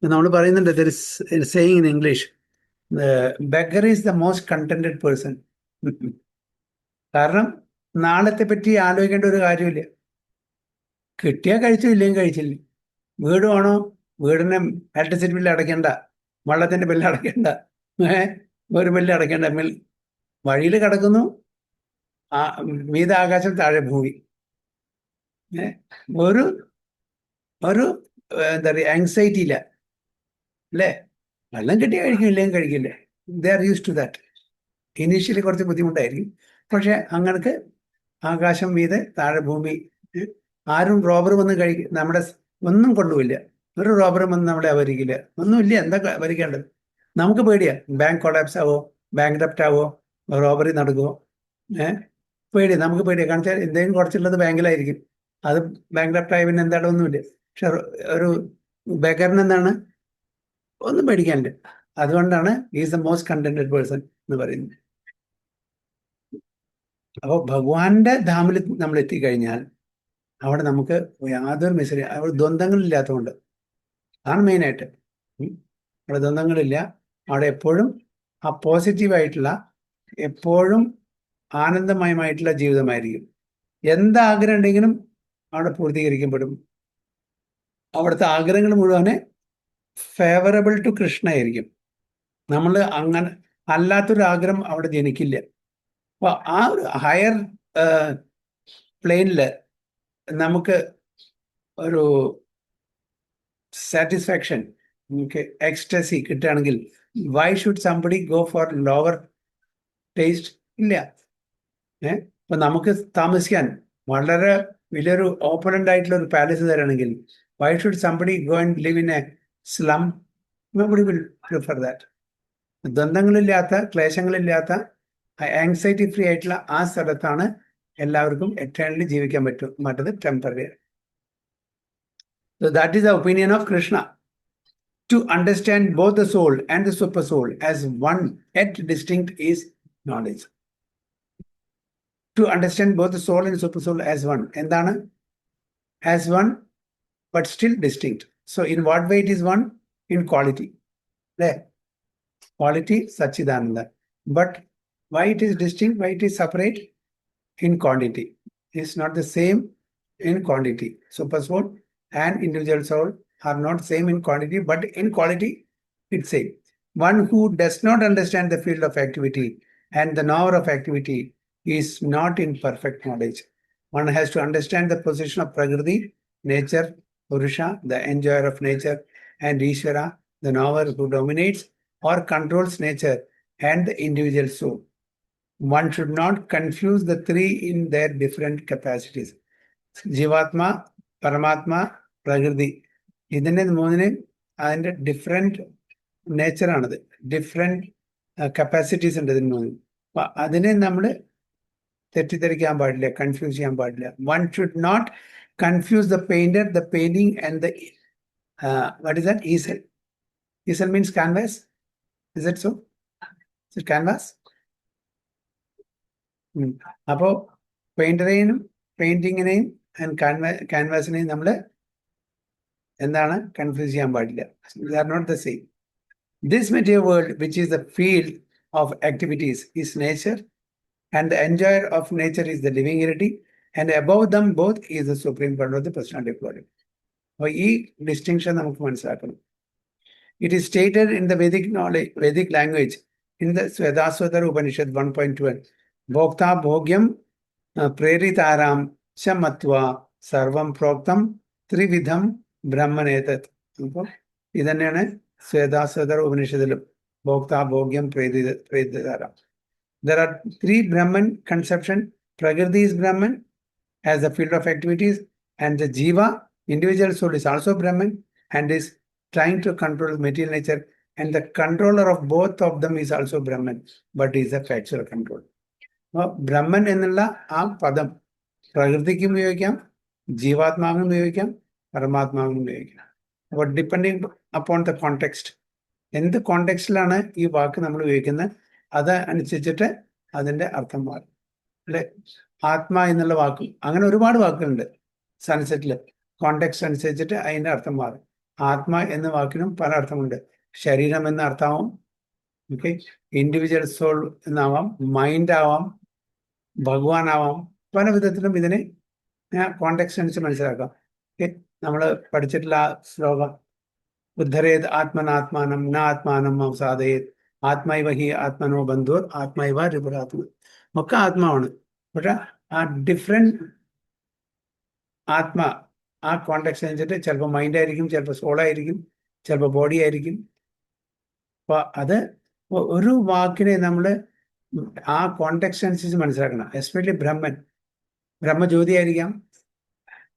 A: നമ്മൾ പറയുന്നുണ്ട്, there is saying in English, beggar is the most contented person. കാരണം നാളത്തെ പറ്റി ആലോചിക്കേണ്ട ഒരു കാര്യമില്ല. കിട്ടിയാൽ കഴിച്ചു, ഇല്ലെങ്കിൽ കഴിച്ചില്ല. വീട് വേണോ, വീടിന് ഇലക്ട്രിസിറ്റി ബില്ല് അടയ്ക്കേണ്ട, വെള്ളത്തിന്റെ ബില്ല് അടയ്ക്കേണ്ട, ഒരു ബില്ല് അടയ്ക്കേണ്ട. വഴിയിൽ കിടക്കുന്നു, മീത ആകാശം താഴെ ഭൂമി. ഒരു ഒരു എന്താ പറയുക, ആങ്സൈറ്റി ഇല്ല അല്ലേ? വെള്ളം കിട്ടിയാൽ കഴിക്കും, ഇല്ലെങ്കിൽ കഴിക്കില്ല. They are use to that. Initially കുറച്ച് ബുദ്ധിമുട്ടായിരിക്കും, പക്ഷെ അങ്ങനക്ക് ആകാശം മീതെ താഴെ ഭൂമി. ആരും റോബർ വന്ന് നമ്മുടെ ഒന്നും കൊണ്ടുപോയില്ല. ഒരു റോബറും വന്ന് നമ്മളെ അവരിക്കില്ല, ഒന്നുമില്ല. എന്താ വരിക്കേണ്ടത്? നമുക്ക് പേടിയാ, ബാങ്ക് കൊളാപ്സ് ആവോ, ബാങ്ക് ഡെപ്റ്റ് ആവോ, റോബറി നടക്കുമോ, പേടിയാ. നമുക്ക് പേടിയാ. കാരണം വെച്ചാൽ എന്തെങ്കിലും കുറച്ചുള്ളത് ബാങ്കിലായിരിക്കും. അത് ബാങ്ക് ഡെപ്റ്റ് ആയ പിന്നെ എന്താണോ ഒന്നുമില്ല. പക്ഷെ ഒരു ബെഗറിന് എന്താണ്, ഒന്നും പേടിക്കാനില്ല. അതുകൊണ്ടാണ് is the most contented person എന്ന് പറയുന്നത്. അപ്പോൾ ഭഗവാന്റെ ധാമിൽ നമ്മൾ എത്തിക്കഴിഞ്ഞാൽ അവിടെ നമുക്ക് യാതൊരു മിസറി, അവിടെ ദ്വന്ദ്ങ്ങളില്ലാത്തതുകൊണ്ട് ആണ് മെയിനായിട്ട്. അവിടെ ദ്വന്ദ്ങ്ങളില്ല. അവിടെ എപ്പോഴും ആ പോസിറ്റീവായിട്ടുള്ള, എപ്പോഴും ആനന്ദമയമായിട്ടുള്ള ജീവിതമായിരിക്കും. എന്താഗ്രഹം ഉണ്ടെങ്കിലും അവിടെ പൂർത്തീകരിക്കപ്പെടും. അവിടുത്തെ ആഗ്രഹങ്ങൾ മുഴുവനെ ഫേവറബിൾ ടു കൃഷ്ണ ആയിരിക്കും. നമ്മൾ അങ്ങനെ അല്ലാത്തൊരു ആഗ്രഹം അവിടെ ജനിക്കില്ല. അപ്പൊ ആ ഒരു ഹയർ പ്ലെയിനിൽ നമുക്ക് ഒരു സാറ്റിസ്ഫാക്ഷൻ, നമുക്ക് എക്സ്റ്റസി കിട്ടുകയാണെങ്കിൽ why should somebody go for lower taste? ഇല്ല. ഇപ്പൊ നമുക്ക് താമസിക്കാൻ വളരെ വലിയൊരു ഓപ്പണന്റ് ആയിട്ടുള്ള ഒരു പാലസ് തരാണെങ്കിൽ why should somebody go and live in a slum? Nobody will prefer that. ദ്വന്ദ്ങ്ങളില്ലാത്ത, ക്ലേശങ്ങളില്ലാത്ത, ആങ്സൈറ്റി ഫ്രീ ആയിട്ടുള്ള ആ സ്ഥലത്താണ് എല്ലാവർക്കും എറ്റേണലി ജീവിക്കാൻ പറ്റും. മറ്റത് temporary. So that is the opinion of Krishna. To understand both the soul and the super soul as one yet distinct is knowledge. To understand both the soul and the super soul as one. എന്താണ്? As one but still distinct. So in what way it is one? In quality. There. Quality Sachidananda. But why it is distinct? Why it is separate? In quantity. It's not the same in quantity. Super soul and individual soul are not same in quantity, but in quality it's same. One who does not understand the field of activity and the knower of activity is not in perfect knowledge. One has to understand the position of Prakriti, nature, Purusha, the enjoyer of nature, and Ishvara, the knower who dominates or controls nature, and the individual soul. One should not confuse the three in their different capacities. Jivatma, Paramatma, Prakriti. ഇതിൻ്റെ മൂന്നിനെയും അതിൻ്റെ different നേച്ചറാണത്. Different capacities ഉണ്ട് ഇതിന് മൂന്നും. അപ്പം അതിനെ നമ്മൾ തെറ്റിദ്ധരിക്കാൻ പാടില്ല, confuse ചെയ്യാൻ പാടില്ല. One should not confuse the painter, the painting and the what is that? Easel. Easel means canvas. Is it so? Is it canvas? അപ്പോൾ പെയിൻറ്ററേയും പെയിൻറ്റിങ്ങിനെയും ക്യാൻവാസിനെയും നമ്മൾ എന്താണ് കൺഫ്യൂസ് ചെയ്യാൻ പാടില്ല. They are not the same. This material world which is the field of activities is nature and the enjoyer of nature is the living entity and above them both is the supreme control of the personality of God. അപ്പോൾ ഈ distinction നമുക്ക് മനസ്സിലാക്കണം. It is stated in the Vedic knowledge, Vedic language in the Shvetashvatar Upanishad 1.12. ഭോക്താ ഭോഗ്യം പ്രേരിതാരാം ശമത്വ സർവം പ്രോക്തം ത്രിവിധം ബ്രഹ്മനേതത്. അപ്പോൾ ഇതന്നെയാണ് ശ്വേതാസ്വതർ ഉപനിഷത്തിലും ഭോക്താ ഭോഗ്യം പ്രേരിതാരാം. There are three Brahman conception. Prakriti is Brahman as the field of activities, and the Jiva, individual soul, is also Brahman and is trying to control material nature, and the controller of both of them is also Brahman, but is a factual control. Brahman എന്നുള്ള ആ പദം പ്രകൃതിക്കും ഉപയോഗിക്കാം, ജീവാത്മാവിനും ഉപയോഗിക്കാം, പരമാത്മാവിനും ഉപയോഗിക്കാം. അപ്പോൾ depending upon the context, എന്ത് കോണ്ടെക്സ്റ്റിലാണ് ഈ വാക്ക് നമ്മൾ ഉപയോഗിക്കുന്നത് അത് അനുസരിച്ചിട്ട് അതിൻ്റെ അർത്ഥം മാറും. അല്ലെ, ആത്മാ എന്നുള്ള വാക്കും അങ്ങനെ ഒരുപാട് വാക്കുകളുണ്ട് സൺസെറ്റിൽ. കോണ്ടെക്സ്റ്റ് അനുസരിച്ചിട്ട് അതിൻ്റെ അർത്ഥം മാറും. ആത്മാ എന്ന വാക്കിനും പല അർത്ഥമുണ്ട്. ശരീരം എന്ന അർത്ഥമാവും, ഓക്കെ, ഇൻഡിവിജ്വൽ സോൾ എന്നാവാം, മൈൻഡ് ആവാം, ഭഗവാൻ ആവാം. പല വിധത്തിലും ഇതിനെ കോണ്ടെക്സ്റ്റ് അനുസരിച്ച് മനസ്സിലാക്കാം. ഓക്കെ, നമ്മൾ പഠിച്ചിട്ടുള്ള ആ ശ്ലോകം ഉദ്ധരേത് ആത്മനാത്മാനം ന ആത്മാനം അവസാദയേത് ആത്മൈവ ഹി ആത്മനോ ബന്ധുർ ആത്മൈവ രിപുരാത്മ. ഒക്കെ ആത്മാവാണ്, പക്ഷെ ആ ഡിഫറെൻറ്റ് ആത്മ ആ കോണ്ടെക്സ്റ്റ് അനുസരിച്ചിട്ട് ചിലപ്പോൾ മൈൻഡായിരിക്കും, ചിലപ്പോൾ സോളായിരിക്കും, ചിലപ്പോൾ ബോഡി ആയിരിക്കും. അപ്പോൾ അത് ഒരു വാക്കിനെ നമ്മൾ ആ കോണ്ടെക്സ്റ്റ് അനുസരിച്ച് മനസ്സിലാക്കണം. എസ്പെഷ്യലി ബ്രഹ്മൻ, ബ്രഹ്മജ്യോതി ആയിരിക്കാം,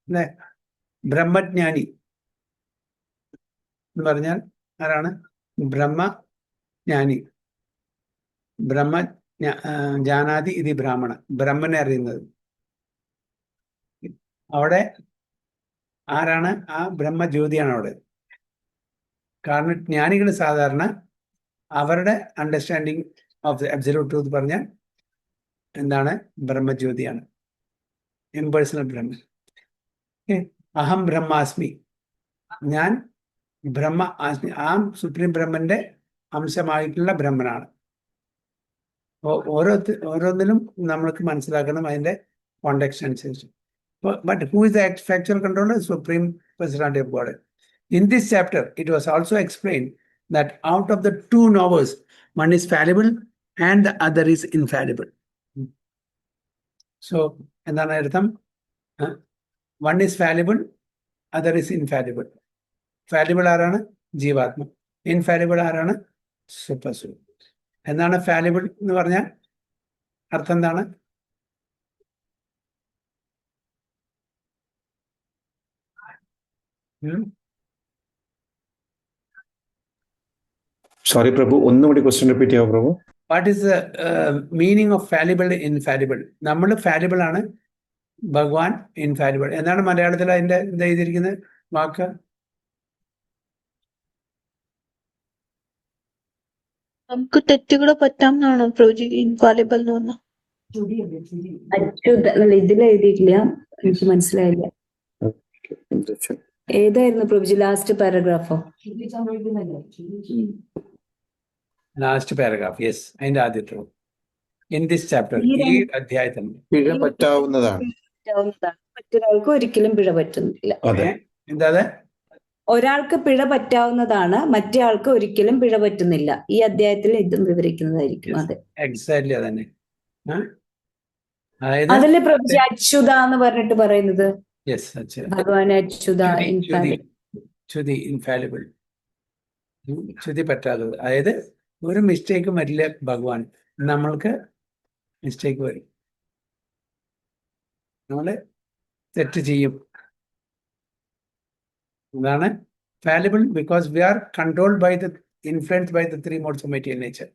A: അല്ലേ, ബ്രഹ്മജ്ഞാനി എന്ന് പറഞ്ഞാൽ ആരാണ്? ബ്രഹ്മജ്ഞാനി. ജാനാതി ഇത് ബ്രാഹ്മണ, ബ്രഹ്മനെ അറിയുന്നത്. അവിടെ ആരാണ്? ആ ബ്രഹ്മജ്യോതിയാണ് അവിടെ. കാരണം ജ്ഞാനികൾ സാധാരണ അവരുടെ understanding of the absolute truth പറഞ്ഞാൽ എന്താണ്? ബ്രഹ്മജ്യോതിയാണ്, ഇംപേഴ്സണൽ ബ്രഹ്മൻ. അഹം ബ്രഹ്മാസ്മി, ഞാൻ ബ്രഹ്മ ആസ്മി, ആ സുപ്രീം ബ്രഹ്മന്റെ അംശമായിട്ടുള്ള ബ്രഹ്മനാണ്. അപ്പോൾ ഓരോന്നിലും നമ്മൾക്ക് മനസ്സിലാക്കണം അതിൻ്റെ കോണ്ടെക്സ്റ്റ് അനുസരിച്ച്. But who is the factual controller? Supreme personality of God. In this chapter, it was also explained that out of the two knowers, one is fallible and the other is infallible. So, എന്താണ് അർത്ഥം? One is fallible, other is infallible. Fallible ആരാണ്? ജീവാത്മ. Infallible ആരാണ്? Super soul. എന്താണ് fallible എന്ന് പറഞ്ഞാൽ അർത്ഥം എന്താണ്? ഉം.
C: സോറി പ്രഭു, ഒന്നുകൂടി ക്വസ്റ്റ്യൻ റിപ്പീറ്റ് ചെയ്യാമോ പ്രഭു?
A: What is the meaning of fallible infallible? നമ്മൾ ഫാലിബിൾ ആണ്, ഭഗവാൻ ഇൻഫാലിബിൾ. എന്താണ് മലയാളത്തിൽ അതിന്റെ എന്താ ചെയ്തിരിക്കുന്നത് വാക്ക്?
D: നമുക്ക് തെറ്റുകൾ പറ്റാം എന്നാണോ പ്രഭുജി ഇൻഫാലിബിൾ എന്ന് പറഞ്ഞാൽ?
B: അച്യുത അല്ല, ഇതിൽ എഴുതിയിട്ടില്ല, എനിക്ക് മനസ്സിലായില്ല. ഏതായിരുന്നു പ്രഭുജി ലാസ്റ്റ് പാരഗ്രാഫോ?
A: ലാസ്റ്റ് പാരഗ്രാഫ്, യെസ്, അതിന്റെ ആദ്യത്തെ. ഇൻ ദിസ് ചാപ്റ്റർ, ഈ അധ്യായത്തിൽ
C: പിഴ പറ്റാവുന്നതാണ്.
B: മറ്റൊരാൾക്ക് ഒരിക്കലും പിഴ പറ്റുന്നില്ല.
C: അതെ.
A: എന്താ?
B: ഒരാൾക്ക് പിഴ പറ്റാവുന്നതാണ്, മറ്റേ ആൾക്ക് ഒരിക്കലും പിഴ പറ്റുന്നില്ല. ഈ അധ്യായത്തിൽ ഇതും വിവരിക്കുന്നതായിരിക്കും. അതെ,
A: എക്സാക്ട്ലി അതന്നെ. അതായത്
B: അതല്ലേ പ്രഭുജി അച്യുത എന്ന് പറഞ്ഞിട്ട് പറയുന്നത്?
A: യെസ്,
B: ഭഗവാൻ അച്യുത
A: ചുതി ഇൻഫാലിബിൾ, ചുതി പറ്റാത്തത്. അതായത് ഒരു മിസ്റ്റേക്കും വരില്ല ഭഗവാൻ. നമ്മൾക്ക് മിസ്റ്റേക്ക് വരും, നമ്മള് തെറ്റ് ചെയ്യും. അതാണ് fallible, because we are controlled by the influenced by the three modes of material nature.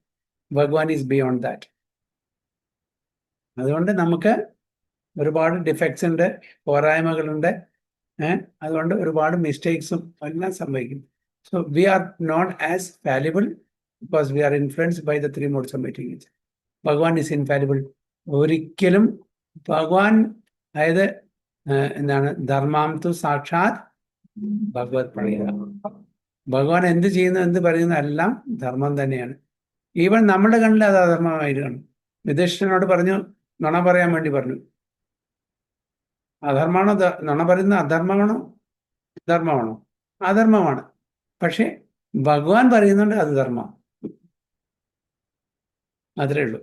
A: ഭഗവാൻ ഈസ് ബിയോണ്ട് ദാറ്റ്. അതുകൊണ്ട് നമുക്ക് ഒരുപാട് ഡിഫക്ട്സ് ഉണ്ട്, പോരായ്മകളുണ്ട്. അതുകൊണ്ട് ഒരുപാട് മിസ്റ്റേക്സും എല്ലാം സംഭവിക്കും. So we are not as fallible because we are influenced by the three modes of material nature. ഭഗവാൻ ഈസ് ഇൻഫാലിബിൾ. ഒരിക്കലും ഭഗവാൻ, അതായത് എന്താണ്, ധർമാംതു സാക്ഷാത് ഭഗവത് പറയുക. ഭഗവാൻ എന്ത് ചെയ്യുന്നു, എന്ത് പറയുന്നു, എല്ലാം ധർമ്മം തന്നെയാണ്. ഈവൻ നമ്മുടെ കണ്ണിൽ അത് അധർമ്മമായിട്ട് കാണും. യുധിഷ്ഠിരനോട് പറഞ്ഞു, നുണ പറയാൻ വേണ്ടി പറഞ്ഞു. അധർമ്മമാണോ നുണ പറയുന്നത്? അധർമ്മമാണോ ധർമ്മമാണോ? അധർമ്മമാണ്. പക്ഷെ ഭഗവാൻ പറയുന്നുണ്ട് അത് ധർമ്മം. അത്രേ ഉള്ളൂ.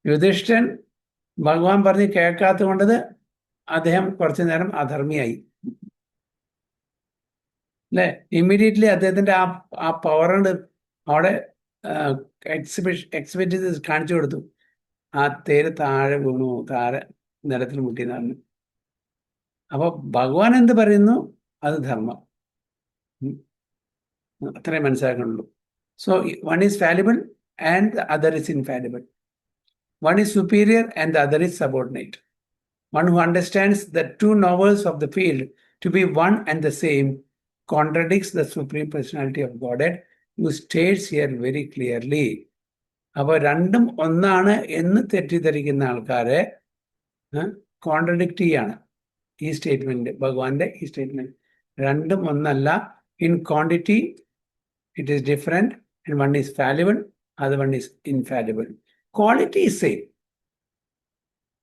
A: യുധിഷ്ഠിരൻ ഭഗവാൻ പറഞ്ഞ് കേൾക്കാത്തത് കൊണ്ടത് അദ്ദേഹം കുറച്ചു നേരം അധർമ്മിയായി അല്ലെ. ഇമ്മീഡിയറ്റ്ലി അദ്ദേഹത്തിന്റെ ആ പവർ കൊണ്ട് അവിടെ എക്സിബിറ്റ് കാണിച്ചു കൊടുത്തു. ആ തേര് താഴെ വീണു, താഴെ നിലത്തിൽ മുട്ടിയതാണ്. അപ്പൊ ഭഗവാൻ എന്ത് പറയുന്നു അത് ധർമ്മം. അത്രേ മനസ്സിലാക്കുന്നുള്ളൂ. So one is fallible and the other is infallible. One is superior and the other is subordinate. One who understands the two novels of the field to be one and the same contradicts the Supreme Personality of Godhead, who states here very clearly. അപ്പോൾ രണ്ടും ഒന്നാണ് എന്ന് തെറ്റിദ്ധരിക്കുന്ന ആൾക്കാരെ contradict ചെയ്യാണ് ഈ statement. ഭഗവാന്റെ ഈ statement രണ്ടും ഒന്നല്ല. In quantity it is different, and one is fallible, other one is infallible. Quality is same.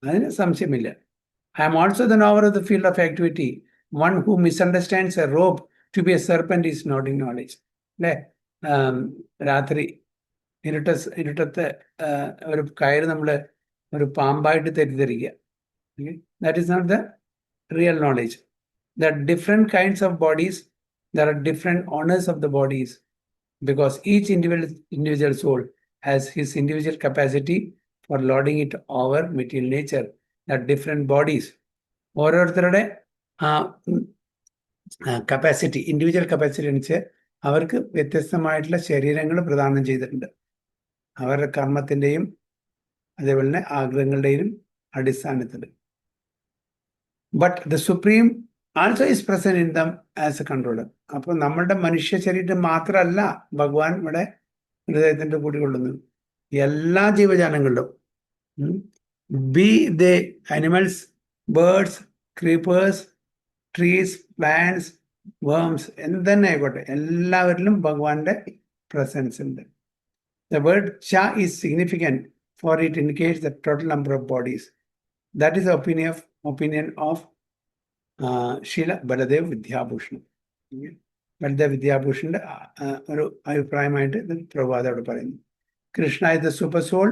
A: അതിന് സംശയമില്ല. I am also the knower of the field of activity. One who misunderstands a rope to be a serpent is not in knowledge. അല്ലേ? രാത്രി ഇരുട്ടത്ത് ഒരു കയറ് നമ്മൾ ഒരു പാമ്പായിട്ട് തെറ്റിദ്ധരിക്കുക. That is not the real knowledge. There are different kinds of bodies. There are different owners of the bodies, because each individual soul has his individual capacity for lording it over material nature. That different bodies, ഓരോരുത്തരുടെ capacity, individual capacity അനുസരിച്ച് അവർക്ക് വ്യത്യസ്തമായിട്ടുള്ള ശരീരങ്ങൾ പ്രദാനം ചെയ്തിട്ടുണ്ട്. അവരുടെ കർമ്മത്തിൻ്റെയും അതേപോലെ തന്നെ ആഗ്രഹങ്ങളുടെയും അടിസ്ഥാനത്തിൽ. But the supreme also is present in them as A controller. അപ്പോൾ നമ്മളുടെ മനുഷ്യ ശരീരം മാത്രമല്ല ഭഗവാൻ ഇവിടെ ഹൃദയത്തിന്റെ കൂടിക്കൊള്ളുന്നു. എല്ലാ ജീവജാലങ്ങളിലും, be they animals, birds, creepers, trees, plants, worms, എന്തെന്നെ ആയിക്കോട്ടെ, എല്ലാവരിലും ഭഗവാന്റെ പ്രസൻസ് ഉണ്ട്. ദ വേർഡ് ച is significant for it indicates the total number of bodies. That is opinion of Srila Baladev വിദ്യാഭൂഷൺ. Baladev വിദ്യാഭൂഷന്റെ ഒരു അഭിപ്രായമായിട്ട് പ്രഭാതോട് പറയുന്നു. Krishna is the super soul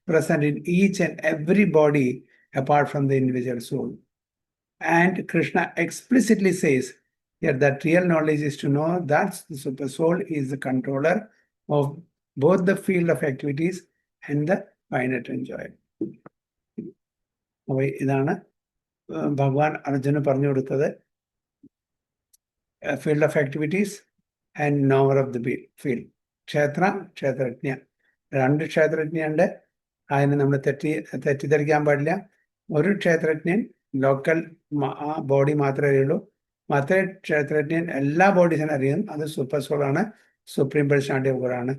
A: present in each and every body apart from the individual soul. And Krishna explicitly says here that real knowledge is to know that the super soul is the controller of both the field of activities and the finite enjoyment. അപ്പോൾ ഇതാണ് ഭഗവാൻ അർജുന് പറഞ്ഞു കൊടുത്തത്. field of activities and knower of the field. ക്ഷേത്ര, ക്ഷേത്രജ്ഞ. 2 ക്ഷേത്രജ്ഞയുണ്ട്. അതിന് നമ്മൾ തെറ്റിദ്ധരിക്കാൻ പാടില്ല. ഒരു ക്ഷേത്രജ്ഞൻ ലോക്കൽ ബോഡി മാത്രമേ അറിയുള്ളൂ. മറ്റേ ക്ഷേത്രജ്ഞൻ എല്ലാ ബോഡീസിനും അറിയും. അത് സൂപ്പർ സോൾ ആണ്, സുപ്രീം പേഴ്സണാലിറ്റി ഓഫ് ഗോഡ് ആണ്.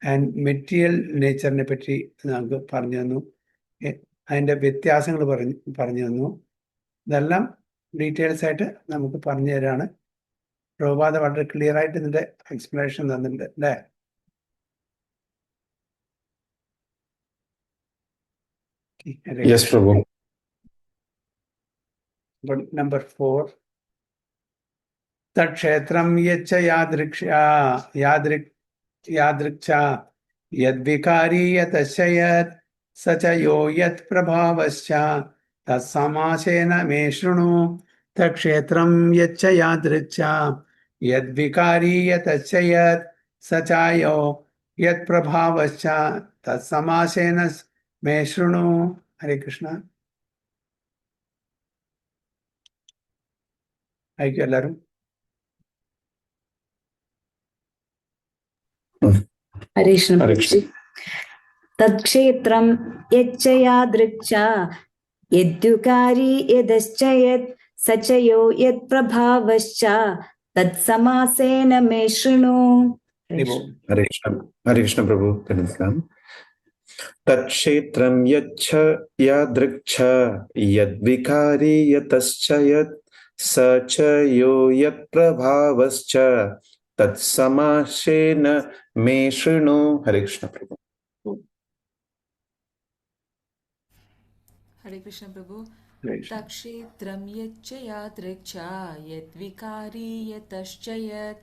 A: ആൻഡ് മെറ്റീരിയൽ നേച്ചറിനെ പറ്റി നമുക്ക് പറഞ്ഞു തന്നു. അതിൻ്റെ വ്യത്യാസങ്ങൾ പറഞ്ഞു തന്നു. ഇതെല്ലാം ഡീറ്റെയിൽസ് ആയിട്ട് നമുക്ക് പറഞ്ഞു തരാണ്. പ്രഭുപാദ വളരെ ക്ലിയർ ആയിട്ട് ഇതിന്റെ എക്സ്പ്ലനേഷൻ തന്നിട്ടുണ്ട് അല്ലേ?
C: യെസ് പ്രഭു.
A: നമ്പർ 4, തക്ഷേത്രം യച്ച യാദൃക്ഷ യദ്വികാരി യതശ്ചയത് സ ച യോ യത് പ്രഭാവശ്ച തത്സമാസേന മേ ശൃണു. തക്ഷേത്രം യച്ച യാദൃക്ഷ യദ്വികാരി യതശ്ചയത് സ ച യോ യത് പ്രഭാവശ്ച തത്സമാസേന മേ ശൃണു. ഹരേ കൃഷ്ണ. ആയിക്കോ എല്ലാവരും.
B: ഹരേ കൃഷ്ണ
C: ഹരേ
B: പ്രഭുജി. തത്ക്ഷേത്രം യച്ച യാദൃക്ഷ യദ്വികാരി യതശ്ചയത് സ ച യോ യത് പ്രഭാവശ്ച തത്സമാസേന മേ ശൃണു.
C: ഹരേ കൃഷ്ണ. ഹരേ കൃഷ്ണ പ്രഭു. തക്ഷേത്രം യച്ഛ യാദൃക്ഷ യദ്വികാരി യതശ്ചയത് സ ച യോ യത് പ്രഭാവശ്ച തത്സമാസേന മേ ശൃണു. ഹരേ കൃഷ്ണ പ്രഭു.
E: ഹരേ കൃഷ്ണ പ്രഭു. തക്ഷേത്രം യച്ച യാദൃക്ഷ യദ്വികാരി യതശ്ചയത്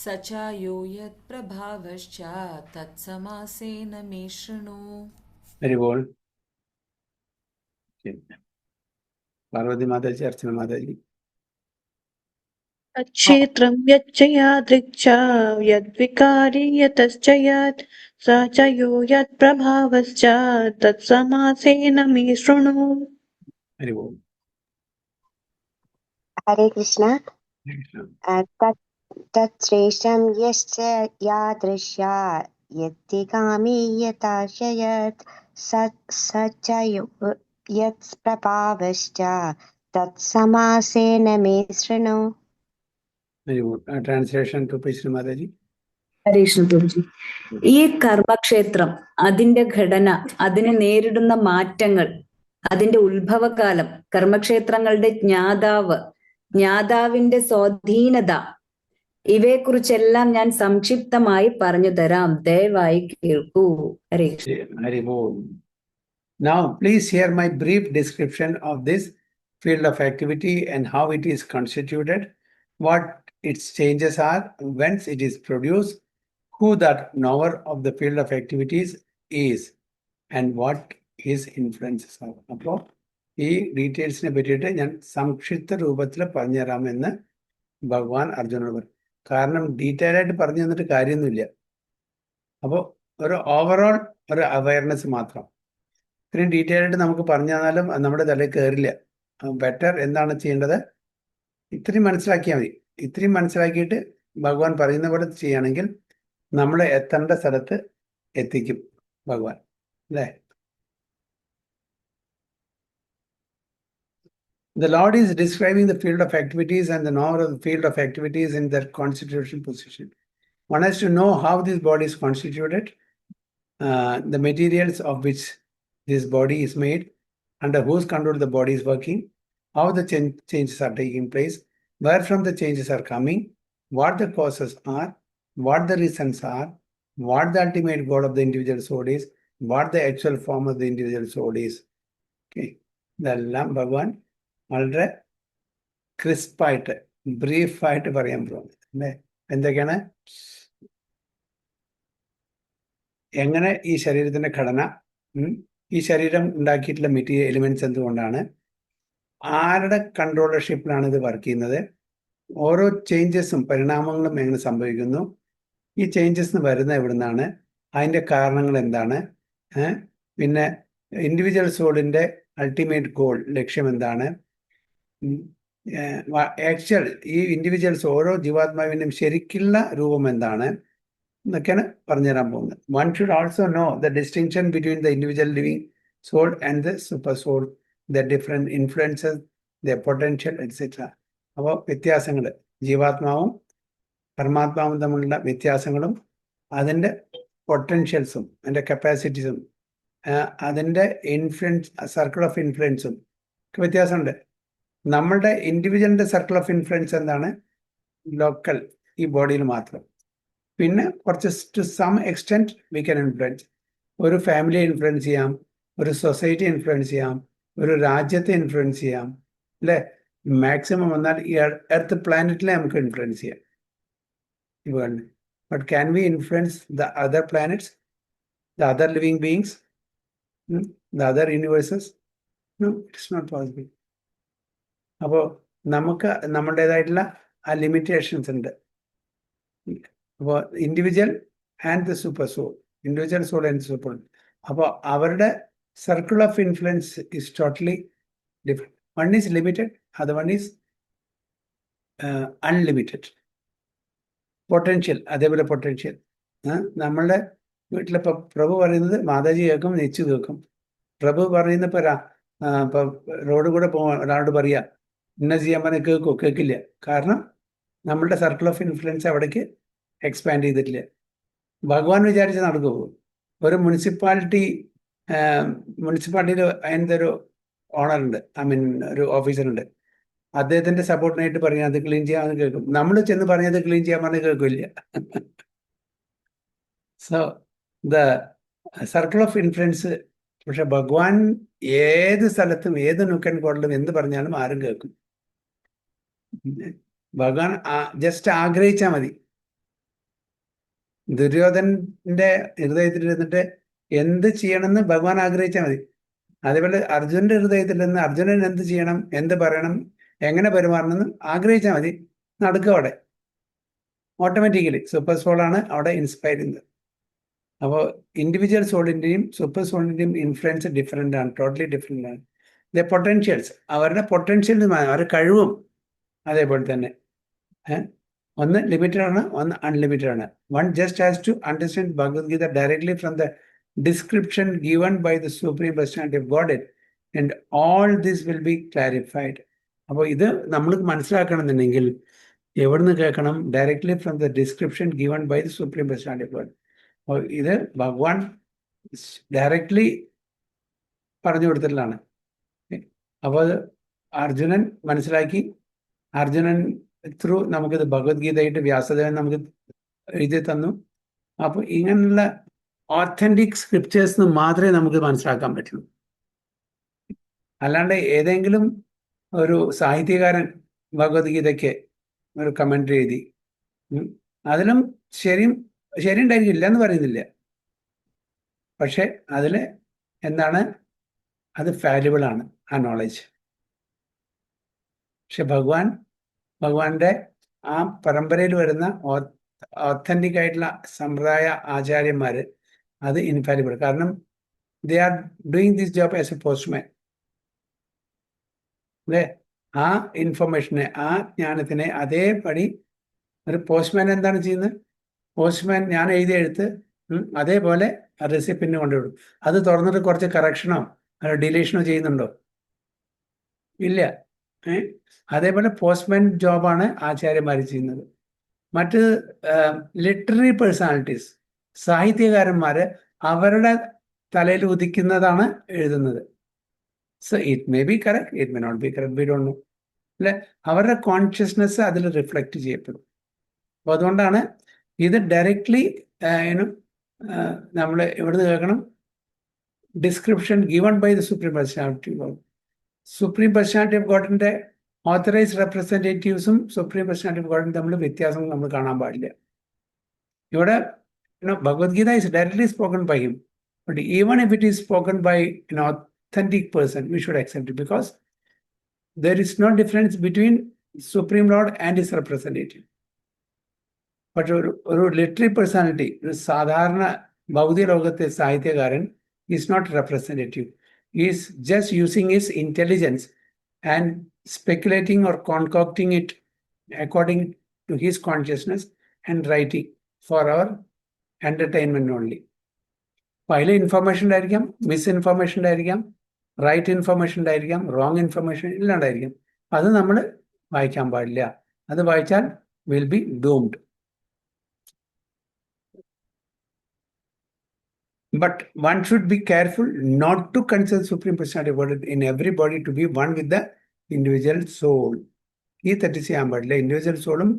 E: സ ച യോ യത് പ്രഭാവശ്ച തത്സമാസേന മേ ശൃണു.
A: ഹരിബോൾ. പാർവതി മാതാജി, അർച്ചന മാതാജി.
D: തക്ഷേത്രം യച്ച യാദൃക്ഷ യദ്വികാരി യതശ്ചയത് സ ച യോ യത് പ്രഭാവശ്ച തത്സമാസേന മേ ശൃണു.
A: ഹരിബോൾ.
F: ഹരേ കൃഷ്ണ. തത്ശ്രേഷ്ഠം യശ്ച യാദൃശ യദ്വികാരി യതാശയത് സ ച യോ യത് പ്രഭാവശ്ച തത്സമാസേന മേ ശൃണു.
A: ഹരിബോൾ. ട്രാൻസ്ലേഷൻ ടു ശ്രീ മാതാജി.
B: ഹരേ കൃഷ്ണ പ്രഭുജി. ഈ കർമ്മക്ഷേത്രം, അതിന്റെ ഘടന, അതിനെ നേരിടുന്ന മാറ്റങ്ങൾ, അതിന്റെ ഉത്ഭവകാലം, കർമ്മക്ഷേത്രങ്ങളുടെ ജ്ഞാതാവിന്റെ സ്വാധീനത, ഇവയെക്കുറിച്ചെല്ലാം ഞാൻ സംക്ഷിപ്തമായി പറഞ്ഞു തരാം. ദയവായി കേൾക്കൂ. ഹരേ Krishna.
A: ഹരിബോൾ. Now please hear my brief description of this field of activity and how it is constituted, what its changes are, whence it is produced, who that knower of the field of activities is, and what his influences are. അപ്പോൾ ഈ ഡീറ്റെയിൽസിനെ പറ്റിയിട്ട് ഞാൻ സംക്ഷിപ്ത രൂപത്തിൽ പറഞ്ഞുതരാമെന്ന് ഭഗവാൻ അർജുനോട് പറഞ്ഞു. കാരണം detail ആയിട്ട് പറഞ്ഞു തന്നിട്ട് കാര്യമൊന്നുമില്ല. അപ്പോൾ ഒരു ഓവറോൾ ഒരു അവയർനെസ് മാത്രം. ഇത്രയും ഡീറ്റെയിൽ ആയിട്ട് നമുക്ക് പറഞ്ഞു തന്നാലും നമ്മുടെ തലയിൽ കയറില്ല. ബെറ്റർ എന്താണ് ചെയ്യേണ്ടത്, ഇത്രയും മനസ്സിലാക്കിയാൽ മതി. ഇത്രയും മനസ്സിലാക്കിയിട്ട് ഭഗവാൻ പറയുന്ന പോലെ ചെയ്യുകയാണെങ്കിൽ നമ്മൾ എത്തേണ്ട സ്ഥലത്ത് എത്തിക്കും ഭഗവാൻ, അല്ലേ? The Lord is describing the field of activities and the knower of the field of activities in their constitutional position. One has to know how this body is constituted, the materials of which this body is made, under whose control the body is working, how the changes are taking place, where from the changes are coming, what the causes are, what the reasons are, what the ultimate goal of the individual soul is, what the actual form of the individual soul is. Okay. ഇതെല്ലാം ഭഗവാൻ വളരെ ക്രിസ്പായിട്ട് ബ്രീഫായിട്ട് പറയാൻ പോകുന്നത് അല്ലേ? എന്തൊക്കെയാണ്, എങ്ങനെ ഈ ശരീരത്തിന്റെ ഘടന, ഈ ശരീരം ഉണ്ടാക്കിയിട്ടുള്ള മെറ്റീരിയൽ എലിമെന്റ്സ് എന്തുകൊണ്ടാണ്, ആരുടെ കൺട്രോളർഷിപ്പിലാണ് ഇത് വർക്ക് ചെയ്യുന്നത്, ഓരോ ചേഞ്ചസും പരിണാമങ്ങളും എങ്ങനെ സംഭവിക്കുന്നു, ഈ ചേഞ്ചസ് വരുന്ന എവിടെ നിന്നാണ്, അതിൻ്റെ കാരണങ്ങൾ എന്താണ്, പിന്നെ ഇൻഡിവിജ്വൽ സോളിൻ്റെ അൾട്ടിമേറ്റ് ഗോൾ, ലക്ഷ്യം എന്താണ്, ആക്ച്വൽ ഈ ഇൻഡിവിജ്വൽസ് ഓരോ ജീവാത്മാവിനും ശരിക്കുള്ള രൂപം എന്താണ് എന്നൊക്കെയാണ് പറഞ്ഞുതരാൻ പോകുന്നത്. One should also know the distinction between the individual living soul and the super soul, the different influences, the potential etcetera. അപ്പോൾ വ്യത്യാസങ്ങൾ, ജീവാത്മാവും പരമാത്മാവും തമ്മിലുള്ള വ്യത്യാസങ്ങളും അതിൻ്റെ പൊട്ടൻഷ്യൽസും അതിൻ്റെ കപ്പാസിറ്റീസും അതിൻ്റെ ഇൻഫ്ലുവൻസ്, സർക്കിൾ ഓഫ് ഇൻഫ്ലുവൻസും ഒക്കെ വ്യത്യാസമുണ്ട്. നമ്മളുടെ ഇൻഡിവിജ്വലിൻ്റെ സർക്കിൾ ഓഫ് ഇൻഫ്ലുവൻസ് എന്താണ്? ലോക്കൽ, ഈ ബോഡിയിൽ മാത്രം. പിന്നെ കുറച്ച് to some extent we can influence. ഒരു ഫാമിലിയെ ഇൻഫ്ലുവൻസ് ചെയ്യാം, ഒരു സൊസൈറ്റി ഇൻഫ്ലുവൻസ് ചെയ്യാം, ഒരു രാജ്യത്തെ ഇൻഫ്ലുവൻസ് ചെയ്യാം, അല്ലേ? മാക്സിമം വന്നാൽ ഈ എർത്ത് പ്ലാനറ്റിലെ നമുക്ക് ഇൻഫ്ലുവൻസ് ചെയ്യാം ഈ world. But can we influence the other planets, the other living beings, the other universes? No, it's not possible. അപ്പോൾ നമുക്ക് നമ്മുടേതായിട്ടുള്ള ആ ലിമിറ്റേഷൻസ് ഉണ്ട്. അപ്പോൾ individual and the super soul, individual soul and super, അപ്പോൾ അവരുടെ circle of influence is totally different. One is limited, അത് one is unlimited. Potential അതേപോലെ പൊട്ടൻഷ്യൽ. നമ്മളുടെ വീട്ടിലിപ്പോൾ പ്രഭു പറയുന്നത് മാതാജി കേൾക്കും, നെച്ചു കേൾക്കും. പ്രഭു പറയുന്ന ഇപ്പോൾ റോഡ് കൂടെ പോകാൻ ഒരാളോട് പറയുക ഇന്ന ചെയ്യാൻ പറഞ്ഞാൽ കേൾക്കുമോ? കേൾക്കില്ല. കാരണം നമ്മളുടെ സർക്കിൾ ഓഫ് ഇൻഫ്ലുവൻസ് അവിടേക്ക് എക്സ്പാൻഡ് ചെയ്തിട്ടില്ല. ഭഗവാൻ വിചാരിച്ച് നടക്കുമോ? ഒരു മുനിസിപ്പാലിറ്റിയിൽ അതിൻ്റെ ഒരു ഓണറുണ്ട്, ഒരു ഓഫീസറുണ്ട്. അദ്ദേഹത്തിൻ്റെ സപ്പോർട്ടിനായിട്ട് പറയാം അത് ക്ലീൻ ചെയ്യാമെന്ന് കേൾക്കും. നമ്മൾ ചെന്ന് പറഞ്ഞത് ക്ലീൻ ചെയ്യാൻ പറഞ്ഞാൽ കേൾക്കില്ല. So the circle of influence. പക്ഷെ ഭഗവാൻ ഏത് സ്ഥലത്തും ഏത് നുക്കൻ കോണിലും എന്ത് പറഞ്ഞാലും ആരും കേൾക്കും. ഭഗവാൻ ജസ്റ്റ് ആഗ്രഹിച്ചാൽ മതി. ദുര്യോധനന്റെ ഹൃദയത്തിൽ ഇരുന്നിട്ട് എന്ത് ചെയ്യണമെന്ന് ഭഗവാൻ ആഗ്രഹിച്ചാൽ മതി. അതേപോലെ അർജുനന്റെ ഹൃദയത്തിൽ നിന്ന് അർജുനൻ എന്ത് ചെയ്യണം, എന്ത് പറയണം, എങ്ങനെ പെരുമാറണമെന്ന് ആഗ്രഹിച്ചാൽ മതി, നടക്കും അവിടെ ഓട്ടോമാറ്റിക്കലി. സൂപ്പർ സോളാണ് അവിടെ ഇൻസ്പയർ ചെയ്യുന്നത്. അപ്പോൾ ഇൻഡിവിജ്വൽ സോളിൻ്റെയും സൂപ്പർ സോളിൻ്റെയും ഇൻഫ്ലുവൻസ് ഡിഫറെൻ്റ് ആണ്, ടോട്ടലി ഡിഫറെൻ്റ് ആണ്. ദ പൊട്ടൻഷ്യൽസ്, അവരുടെ പൊട്ടൻഷ്യൽ, അവരുടെ കഴിവും അതേപോലെ തന്നെ ഒന്ന് ലിമിറ്റഡ് ആണ്, ഒന്ന് അൺലിമിറ്റഡ് ആണ്. One just has to understand Bhagavad Gita directly from the description given by the supreme personality of God and all this will be clarified. അപ്പോൾ ഇത് നമ്മൾ മനസ്സിലാക്കണമെന്നുണ്ടെങ്കിൽ എവിടുന്ന് കേൾക്കണം? Directly from the description given by the supreme personality of God. അപ്പോൾ ഇത് ഭഗവാൻ directly പറഞ്ഞു കൊടുത്തിട്ടുള്ളതാണ്. അപ്പോൾ അത് അർജുനൻ മനസ്സിലാക്കി. അർജുനൻ ത്രൂ നമുക്കിത് ഭഗവത്ഗീതയായിട്ട് വ്യാസദേവൻ നമുക്ക് എഴുതി തന്നു. അപ്പോൾ ഇങ്ങനെയുള്ള ഓത്തൻറ്റിക് സ്ക്രിപ്റ്റേഴ്സ് മാത്രമേ നമുക്ക് മനസ്സിലാക്കാൻ പറ്റുള്ളൂ. അല്ലാണ്ട് ഏതെങ്കിലും ഒരു സാഹിത്യകാരൻ ഭഗവത്ഗീതയ്ക്ക് ഒരു കമൻട്രി എഴുതി, അതിലും ശരി ഉണ്ടായിരിക്കില്ല എന്ന് പറയുന്നില്ല. പക്ഷെ അതിൽ എന്താണ്, അത് വാല്യുബിൾ ആണ് ആ നോളജ്. പക്ഷെ ഭഗവാന്റെ ആ പരമ്പരയിൽ വരുന്ന ഓത്തൻറ്റിക് ആയിട്ടുള്ള സമ്പ്രദായ ആചാര്യന്മാർ അത് ഇൻഫാലിബിൾ. കാരണം they are doing this job as A postman. അല്ലേ? ആ ഇൻഫർമേഷനെ, ആ ജ്ഞാനത്തിനെ അതേപടി ഒരു പോസ്റ്റ്മാൻ എന്താണ് ചെയ്യുന്നത്? പോസ്റ്റ്മാൻ ഞാൻ എഴുതിയ എഴുത്ത് അതേപോലെ റെസിപ്പിന് കൊണ്ടുവിടും. അത് തുറന്നിട്ട് കുറച്ച് കറക്ഷനോ ഡിലീഷനോ ചെയ്യുന്നുണ്ടോ? ഇല്ല. അതേപോലെ പോസ്റ്റ്മാൻ ജോബാണ് ആചാര്യന്മാർ ചെയ്യുന്നത്. മറ്റ് ലിറ്റററി പേഴ്സണാലിറ്റീസ്, സാഹിത്യകാരന്മാർ അവരുടെ തലയിൽ ഉദിക്കുന്നതാണ് എഴുതുന്നത്. So it may be correct, it may not be correct, we don't know. അല്ലെ? അവരുടെ കോൺഷ്യസ്നെസ് അതിൽ റിഫ്ലക്റ്റ് ചെയ്യപ്പെടും. അപ്പോൾ അതുകൊണ്ടാണ് ഇത് ഡയറക്ട്ലി നമ്മൾ എവിടുന്ന് കേൾക്കണം? Description given by the supreme personality of God. Supreme personality of ഗോഡിന്റെ ഓത്തറൈസ്ഡ് റെപ്രസെൻറ്റേറ്റീവ്സും സുപ്രീം പേഴ്സണാലിറ്റി ഓഫ് ഗോഡിനും തമ്മിൽ വ്യത്യാസം നമ്മൾ കാണാൻ പാടില്ല. ഇവിടെ Bhagavadgita is directly spoken by him, but even if it is spoken by an authentic person, we should accept it, because there is no difference between Supreme Lord and his representative. പക്ഷെ ഒരു literary personality, ഒരു സാധാരണ ഭൗതിക ലോകത്തെ സാഹിത്യകാരൻ is not representative. Is just using his intelligence and speculating or concocting it according to his consciousness and writing for our entertainment only. അപ്പൊ അതിൽ information ഉണ്ടായിരിക്കാം, മിസ്ഇൻഫർമേഷൻ ഉണ്ടായിരിക്കാം, റൈറ്റ് ഇൻഫർമേഷൻ ഉണ്ടായിരിക്കാം, റോങ് ഇൻഫർമേഷൻ എല്ലാം ഉണ്ടായിരിക്കും. അത് നമ്മൾ വായിക്കാൻ പാടില്ല. അത് വായിച്ചാൽ will be doomed. But one should be careful not to consider Supreme Personality of Godhead in everybody to be one with the individual soul. ഈ തെറ്റ് ചെയ്യാൻ പാടില്ല. ഇൻഡിവിജ്വൽ സോളും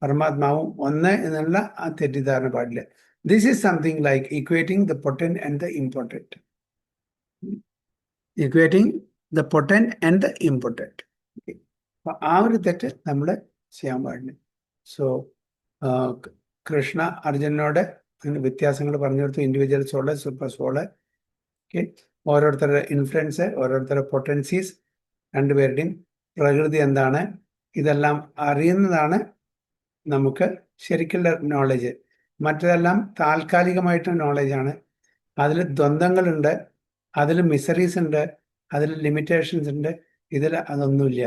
A: പരമാത്മാവും ഒന്ന് എന്നുള്ള ആ തെറ്റിദ്ധാരണ പാടില്ല. This is something like equating the potent and the important. Equating the potent and the important. അപ്പൊ ആ ഒരു തെറ്റ് നമ്മൾ ചെയ്യാൻ പാടില്ല. സോ കൃഷ്ണ അർജുനനോട് വ്യത്യാസങ്ങൾ പറഞ്ഞു കൊടുത്തു. Individual soul, super soul, okay, ഓരോരുത്തരുടെ ഇൻഫ്ലുവൻസ്, ഓരോരുത്തരുടെ പൊട്ടൻസീസ്, രണ്ടുപേരുടെയും പ്രകൃതി എന്താണ്, ഇതെല്ലാം അറിയുന്നതാണ് നമുക്ക് ശരിക്കുള്ള നോളജ്. മറ്റതെല്ലാം താൽക്കാലികമായിട്ടുള്ള നോളജാണ്. അതിൽ ദ്വന്ദ്ങ്ങളുണ്ട്, അതിൽ മിസറീസ് ഉണ്ട്, അതിൽ ലിമിറ്റേഷൻസ് ഉണ്ട്. ഇതിൽ അതൊന്നുമില്ല.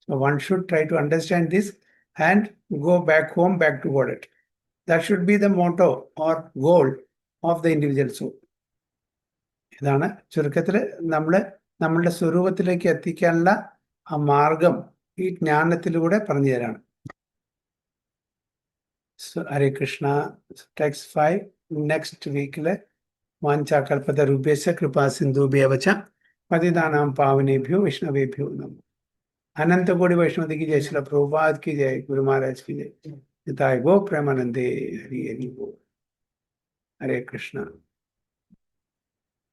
A: So one should try to understand this and go back home, back to God it. That should be the motto or goal of the individual soul. ഇതാണ് ചുരുക്കത്തിൽ നമ്മളുടെ സ്വരൂപത്തിലേക്ക് എത്തിക്കാനുള്ള ആ മാർഗം ഈ ജ്ഞാനത്തിലൂടെ പറഞ്ഞു തരാണ്. ഹരേ കൃഷ്ണ. ടെക്സ്റ്റ് 5 നെക്സ്റ്റ് വീക്കില് വാഞ്ചാകൽപത രൂപേശ കൃപാ സിന്ധുഭ്യവച പതിതാനാം പാവനേഭ്യോ വൈഷ്ണവേഭ്യോ നമോ. അനന്തകോടി വൈഷ്ണവതിക്ക് ജയ. ശ്രീല പ്രഭുപാദ് की जय. गुरु महाराज की जय. निताय गो प्रेमानंदे. हरि हरि बोल. हरे कृष्णा.